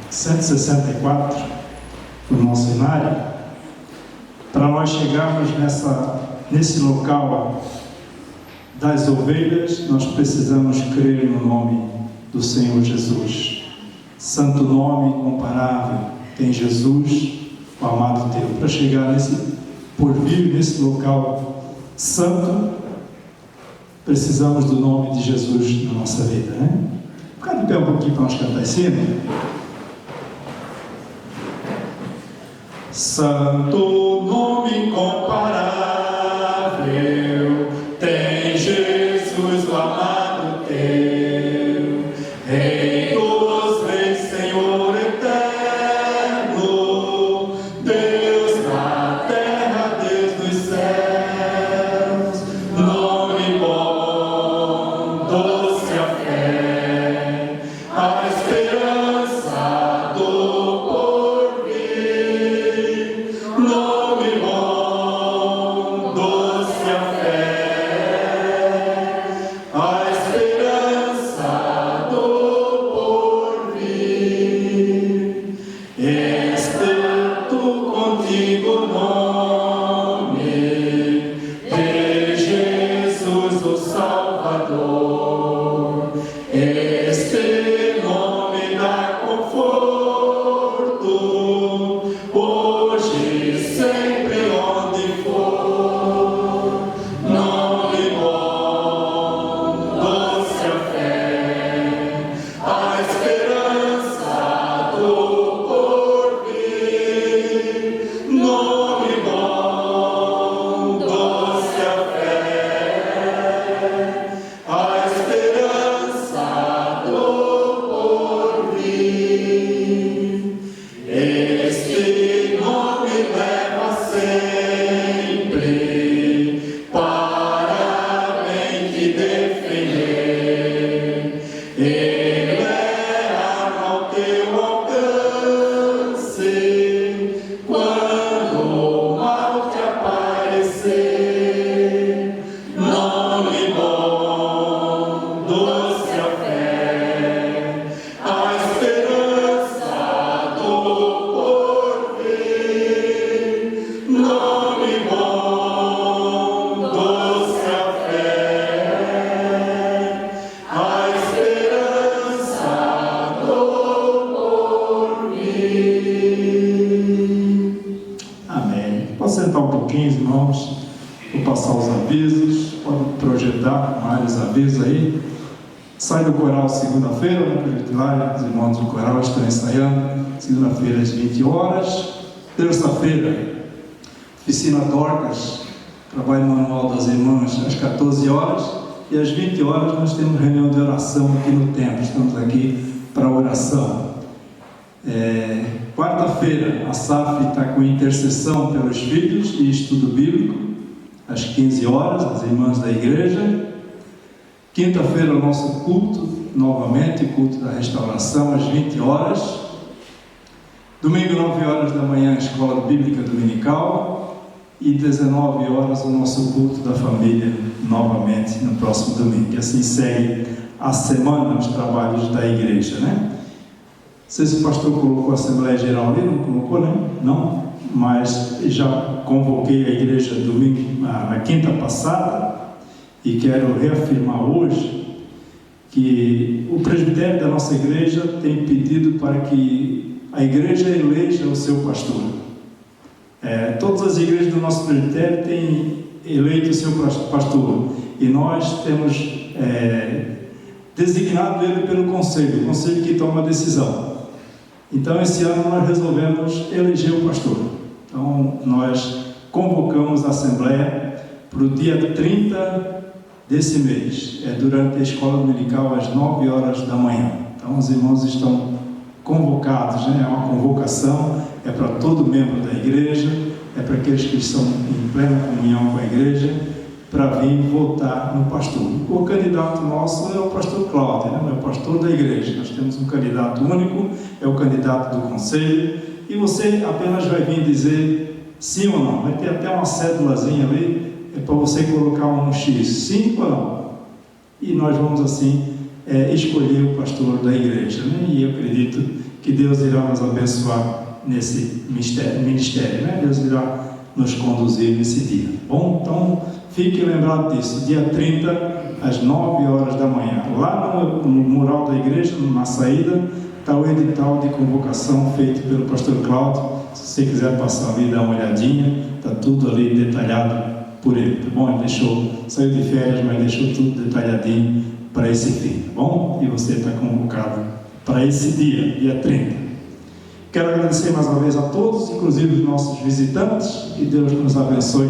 164, do nosso cenário, para nós chegarmos nesse local das ovelhas, nós precisamos crer no nome do Senhor Jesus. Santo nome incomparável tem Jesus, o amado Teu. Para chegar por vir nesse local santo, precisamos do nome de Jesus na nossa vida, né? Ficar de pé um pouquinho para nós cantar esse hino. Santo nome incomparável tem Jesus, o amado Teu, Rei dos Reis, Senhor eterno, Deus na terra, Deus nos céus, nome bom, doce a fé, a esperança do porvir, nome bom, Ele é ao teu alcance quando o mal te aparecer. Nome bom, doce a fé, a esperança do porvir. Nome bom, doce a fé, a esperança do porvir. Amém. Pode sentar um pouquinho, irmãos. Vou passar os avisos. Pode projetar vários avisos aí. Sai do coral segunda-feira, né? Lá, os irmãos do coral estão ensaiando. Segunda-feira às 20 horas. Terça-feira, oficina Dorcas, trabalho manual das irmãs às 14 horas. E às 20 horas nós temos reunião de oração aqui no templo. Estamos aqui para oração. Quarta-feira, a SAF está com intercessão pelos filhos e estudo bíblico, às 15 horas, as irmãs da igreja. Quinta-feira, o nosso culto, novamente, culto da restauração, às 20 horas. Domingo, 9 horas da manhã, escola bíblica dominical. E 19 horas, o nosso culto da família, novamente, no próximo domingo. E assim segue a semana, os trabalhos da igreja, né? Não sei se o pastor colocou a Assembleia Geral ali, não colocou, né? Não, mas já convoquei a igreja domingo, na quinta passada, e quero reafirmar hoje que o presbitério da nossa igreja tem pedido para que a igreja eleja o seu pastor. Todas as igrejas do nosso presbitério têm eleito o seu pastor, e nós temos designado ele pelo conselho, o conselho que toma a decisão. Então, esse ano nós resolvemos eleger o pastor. Então, nós convocamos a Assembleia para o dia 30 desse mês, durante a escola dominical, às 9 horas da manhã. Então, os irmãos estão convocados, né? É uma convocação, é para todo membro da igreja, é para aqueles que estão em plena comunhão com a igreja, para vir votar no pastor. O candidato nosso é o pastor Cláudio, né? É o pastor da igreja. Nós temos um candidato único, é o candidato do conselho, e você apenas vai vir dizer sim ou não. Vai ter até uma cédulazinha ali, para você colocar um X, sim ou não. E nós vamos assim escolher o pastor da igreja, né? E eu acredito que Deus irá nos abençoar nesse ministério, né? Deus irá nos conduzir nesse dia. Bom, então fique lembrado disso, dia 30 às 9 horas da manhã, lá no mural da igreja, na saída, está o edital de convocação feito pelo pastor Cláudio. Se você quiser passar ali e dar uma olhadinha, está tudo ali detalhado por ele, tá bom? Ele saiu de férias, mas deixou tudo detalhadinho para esse fim, tá bom? E você está convocado para esse dia 30. Quero agradecer mais uma vez a todos, inclusive os nossos visitantes, que Deus nos abençoe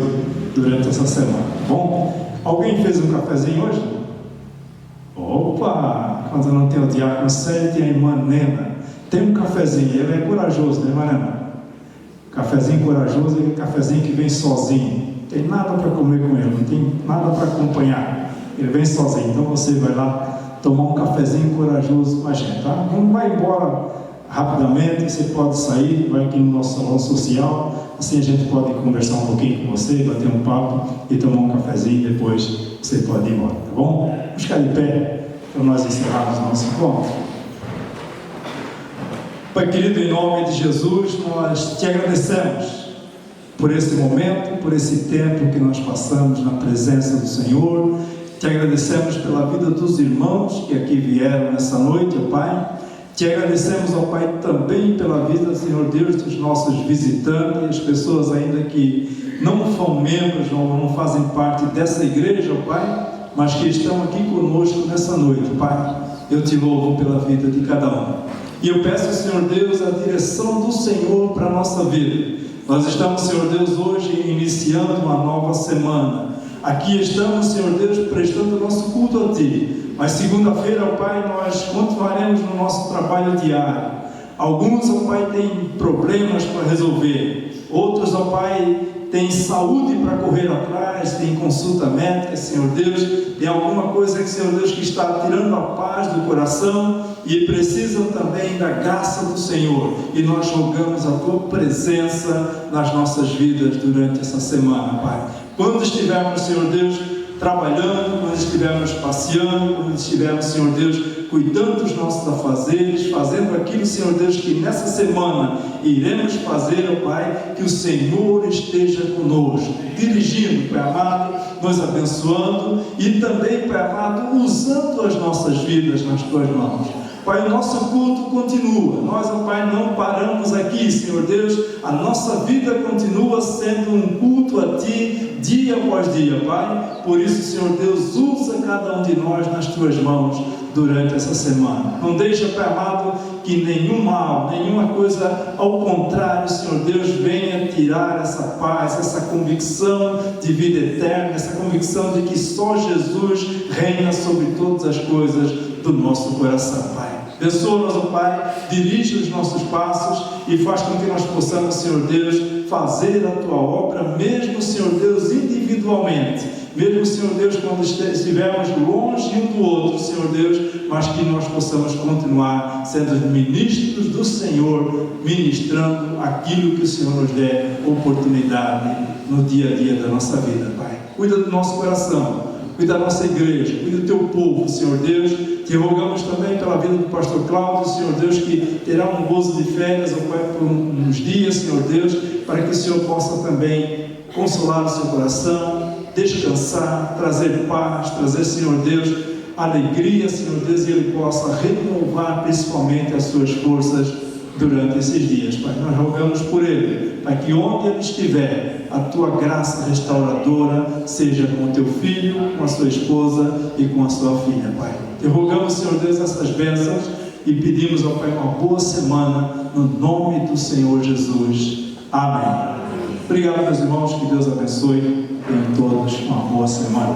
durante essa semana, tá bom? Alguém fez um cafezinho hoje? Opa! Quando não tem o diácono Sérgio, tem a irmã Nena. Tem um cafezinho, ele é corajoso, né, irmã Nena? Cafezinho corajoso é um cafezinho que vem sozinho. Não tem nada para comer com ele, não tem nada para acompanhar. Ele vem sozinho, então você vai lá tomar um cafezinho corajoso com a gente, tá? Não vai embora rapidamente, você pode sair, vai aqui no nosso salão social, assim a gente pode conversar um pouquinho com você, bater um papo e tomar um cafezinho, depois você pode ir embora, tá bom? Vamos ficar de pé para nós encerrarmos nosso encontro. Pai querido, em nome de Jesus, nós te agradecemos por esse momento, por esse tempo que nós passamos na presença do Senhor. Te agradecemos pela vida dos irmãos que aqui vieram nessa noite, ó Pai. Te agradecemos, ó Pai, também pela vida, Senhor Deus, dos nossos visitantes, as pessoas ainda que não são membros, não fazem parte dessa igreja, ó Pai, mas que estão aqui conosco nessa noite, Pai. Eu te louvo pela vida de cada um. E eu peço, Senhor Deus, a direção do Senhor para a nossa vida. Nós estamos, Senhor Deus, hoje iniciando uma nova semana. Aqui estamos, Senhor Deus, prestando o nosso culto a Ti. Mas segunda-feira, ó Pai, nós continuaremos no nosso trabalho diário. Alguns, ó Pai, têm problemas para resolver. Outros, ó Pai, têm saúde para correr atrás, têm consulta médica, Senhor Deus, tem alguma coisa que, Senhor Deus, que está tirando a paz do coração e precisam também da graça do Senhor. E nós rogamos a Tua presença nas nossas vidas durante essa semana, Pai. Quando estivermos, Senhor Deus, trabalhando, quando estivermos passeando, quando estivermos, Senhor Deus, cuidando dos nossos afazeres, fazendo aquilo, Senhor Deus, que nessa semana iremos fazer, ó Pai, que o Senhor esteja conosco, dirigindo, Pai amado, nos abençoando e também, Pai amado, usando as nossas vidas nas Tuas mãos. Pai, o nosso culto continua, nós, ó Pai, não paramos aqui, Senhor Deus, a nossa vida continua sendo um culto a Ti, dia após dia, Pai. Por isso, Senhor Deus, usa cada um de nós nas Tuas mãos durante essa semana. Não deixa, Pai amado, que nenhum mal, nenhuma coisa ao contrário, Senhor Deus, venha tirar essa paz, essa convicção de vida eterna, essa convicção de que só Jesus reina sobre todas as coisas do nosso coração, Pai. Abençoa-nos, ó Pai, dirige os nossos passos e faz com que nós possamos, Senhor Deus, fazer a Tua obra, mesmo, Senhor Deus, individualmente, mesmo, Senhor Deus, quando estivermos longe um do outro, Senhor Deus, mas que nós possamos continuar sendo ministros do Senhor, ministrando aquilo que o Senhor nos der oportunidade no dia a dia da nossa vida, Pai. Cuida do nosso coração, cuida da nossa igreja, cuida do Teu povo, Senhor Deus. Te rogamos também pela vida do pastor Cláudio, Senhor Deus, que terá um gozo de férias, ó Pai, por uns dias, Senhor Deus, para que o Senhor possa também consolar o seu coração, descansar, trazer paz, trazer, Senhor Deus, alegria, Senhor Deus, e Ele possa renovar principalmente as suas forças durante esses dias, Pai. Nós rogamos por Ele, para que onde Ele estiver, a Tua graça restauradora seja com o Teu filho, com a sua esposa e com a sua filha, Pai. Te rogamos, Senhor Deus, essas bênçãos e pedimos ao Pai uma boa semana, no nome do Senhor Jesus. Amém. Obrigado, meus irmãos, que Deus abençoe. Tenham todos uma boa semana.